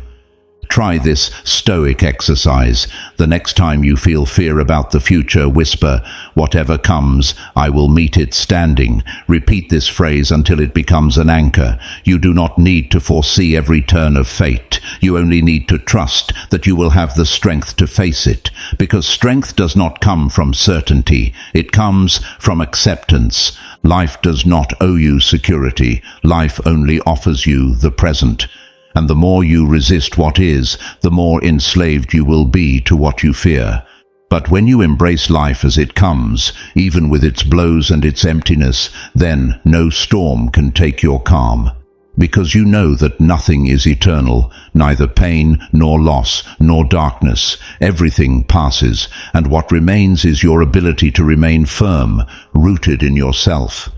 Try this Stoic exercise. The next time you feel fear about the future, whisper, "Whatever comes, I will meet it standing." Repeat this phrase until it becomes an anchor. You do not need to foresee every turn of fate. You only need to trust that you will have the strength to face it. Because strength does not come from certainty. It comes from acceptance. Life does not owe you security. Life only offers you the present. And the more you resist what is, the more enslaved you will be to what you fear. But when you embrace life as it comes, even with its blows and its emptiness, then no storm can take your calm. Because you know that nothing is eternal, neither pain, nor loss, nor darkness. Everything passes, and what remains is your ability to remain firm, rooted in yourself.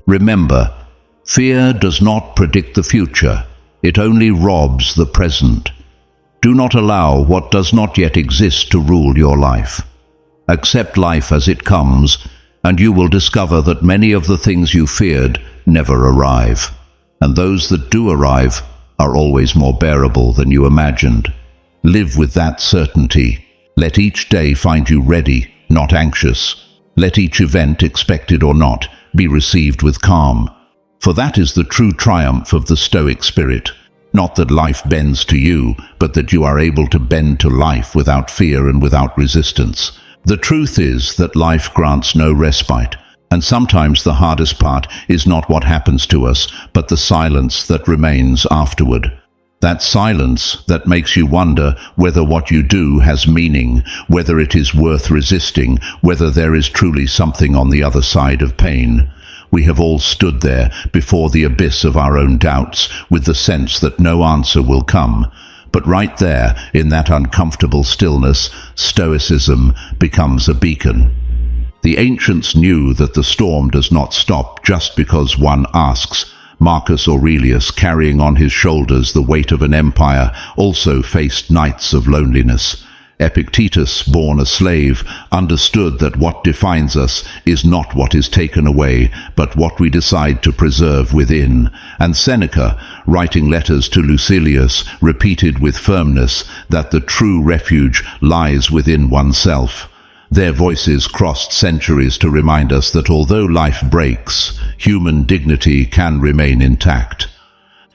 Remember, fear does not predict the future. It only robs the present. Do not allow what does not yet exist to rule your life. Accept life as it comes, and you will discover that many of the things you feared never arrive. And those that do arrive are always more bearable than you imagined. Live with that certainty. Let each day find you ready, not anxious. Let each event, expected or not, be received with calm. For that is the true triumph of the Stoic spirit. Not that life bends to you, but that you are able to bend to life without fear and without resistance. The truth is that life grants no respite, and sometimes the hardest part is not what happens to us, but the silence that remains afterward. That silence that makes you wonder whether what you do has meaning, whether it is worth resisting, whether there is truly something on the other side of pain. We have all stood there before the abyss of our own doubts with the sense that no answer will come. But right there, in that uncomfortable stillness, Stoicism becomes a beacon. The ancients knew that the storm does not stop just because one asks. Marcus Aurelius, carrying on his shoulders the weight of an empire, also faced nights of loneliness. Epictetus, born a slave, understood that what defines us is not what is taken away, but what we decide to preserve within. And Seneca, writing letters to Lucilius, repeated with firmness that the true refuge lies within oneself. Their voices crossed centuries to remind us that although life breaks, human dignity can remain intact.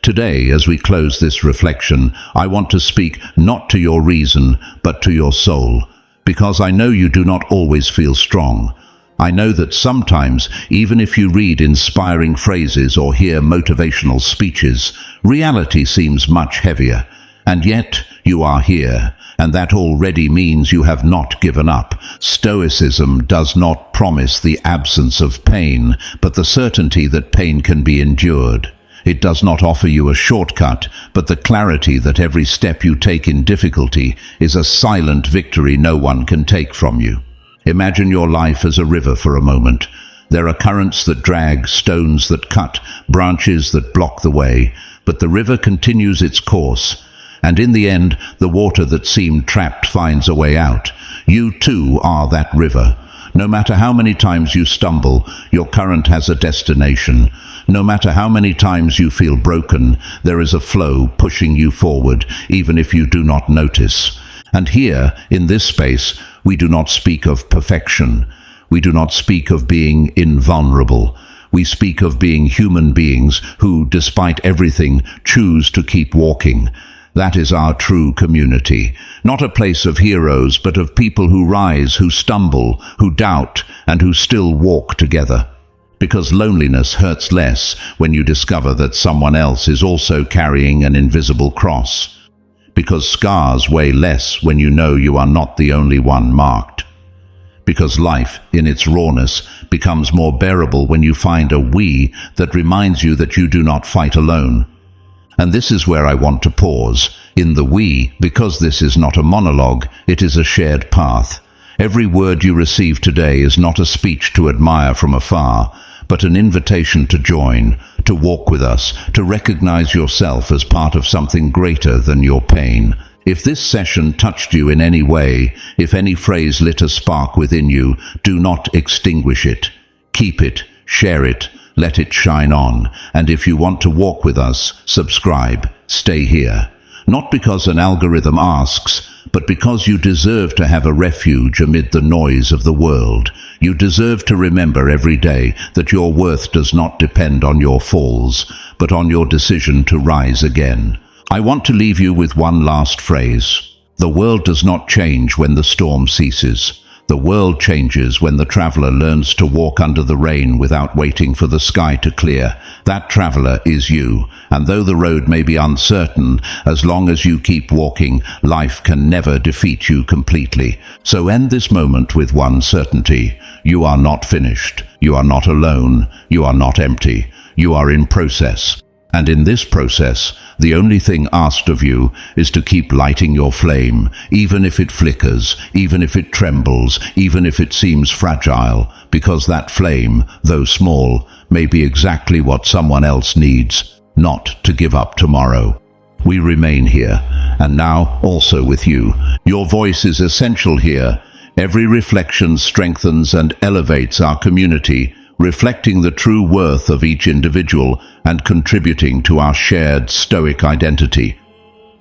Today, as we close this reflection, I want to speak not to your reason, but to your soul, because I know you do not always feel strong. I know that sometimes, even if you read inspiring phrases or hear motivational speeches, reality seems much heavier. And yet, you are here, and that already means you have not given up. Stoicism does not promise the absence of pain, but the certainty that pain can be endured. It does not offer you a shortcut, but the clarity that every step you take in difficulty is a silent victory no one can take from you. Imagine your life as a river for a moment. There are currents that drag, stones that cut, branches that block the way, but the river continues its course. And in the end, the water that seemed trapped finds a way out. You too are that river. No matter how many times you stumble, your current has a destination. No matter how many times you feel broken, there is a flow pushing you forward, even if you do not notice. And here, in this space, we do not speak of perfection. We do not speak of being invulnerable. We speak of being human beings who, despite everything, choose to keep walking. That is our true community, not a place of heroes, but of people who rise, who stumble, who doubt, and who still walk together. Because loneliness hurts less when you discover that someone else is also carrying an invisible cross. Because scars weigh less when you know you are not the only one marked. Because life, in its rawness, becomes more bearable when you find a we that reminds you that you do not fight alone. And this is where I want to pause, in the we, because this is not a monologue, it is a shared path. Every word you receive today is not a speech to admire from afar, but an invitation to join, to walk with us, to recognize yourself as part of something greater than your pain. If this session touched you in any way, if any phrase lit a spark within you, do not extinguish it. Keep it, share it, let it shine on. And if you want to walk with us, subscribe, stay here. Not because an algorithm asks, but because you deserve to have a refuge amid the noise of the world. You deserve to remember every day that your worth does not depend on your falls, but on your decision to rise again. I want to leave you with one last phrase. The world does not change when the storm ceases. The world changes when the traveler learns to walk under the rain without waiting for the sky to clear. That traveler is you, and though the road may be uncertain, as long as you keep walking, life can never defeat you completely. So end this moment with one certainty. You are not finished. You are not alone. You are not empty. You are in process. And in this process, the only thing asked of you is to keep lighting your flame, even if it flickers, even if it trembles, even if it seems fragile, because that flame, though small, may be exactly what someone else needs, not to give up tomorrow. We remain here, and now also with you. Your voice is essential here. Every reflection strengthens and elevates our community, reflecting the true worth of each individual and contributing to our shared Stoic identity.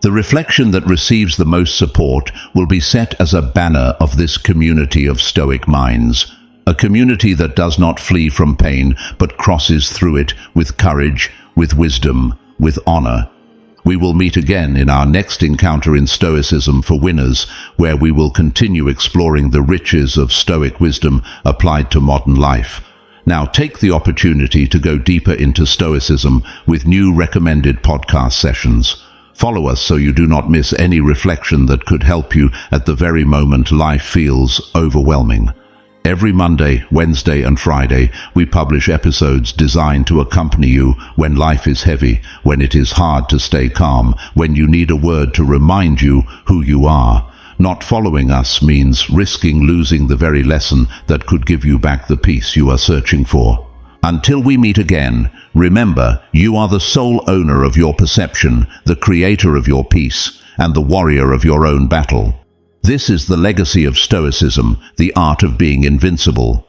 The reflection that receives the most support will be set as a banner of this community of Stoic minds, a community that does not flee from pain but crosses through it with courage, with wisdom, with honor. We will meet again in our next encounter in Stoicism for Winners, where we will continue exploring the riches of Stoic wisdom applied to modern life. Now take the opportunity to go deeper into Stoicism with new recommended podcast sessions. Follow us so you do not miss any reflection that could help you at the very moment life feels overwhelming. Every Monday, Wednesday, and Friday, we publish episodes designed to accompany you when life is heavy, when it is hard to stay calm, when you need a word to remind you who you are. Not following us means risking losing the very lesson that could give you back the peace you are searching for. Until we meet again, remember, you are the sole owner of your perception, the creator of your peace, and the warrior of your own battle. This is the legacy of Stoicism, the art of being invincible.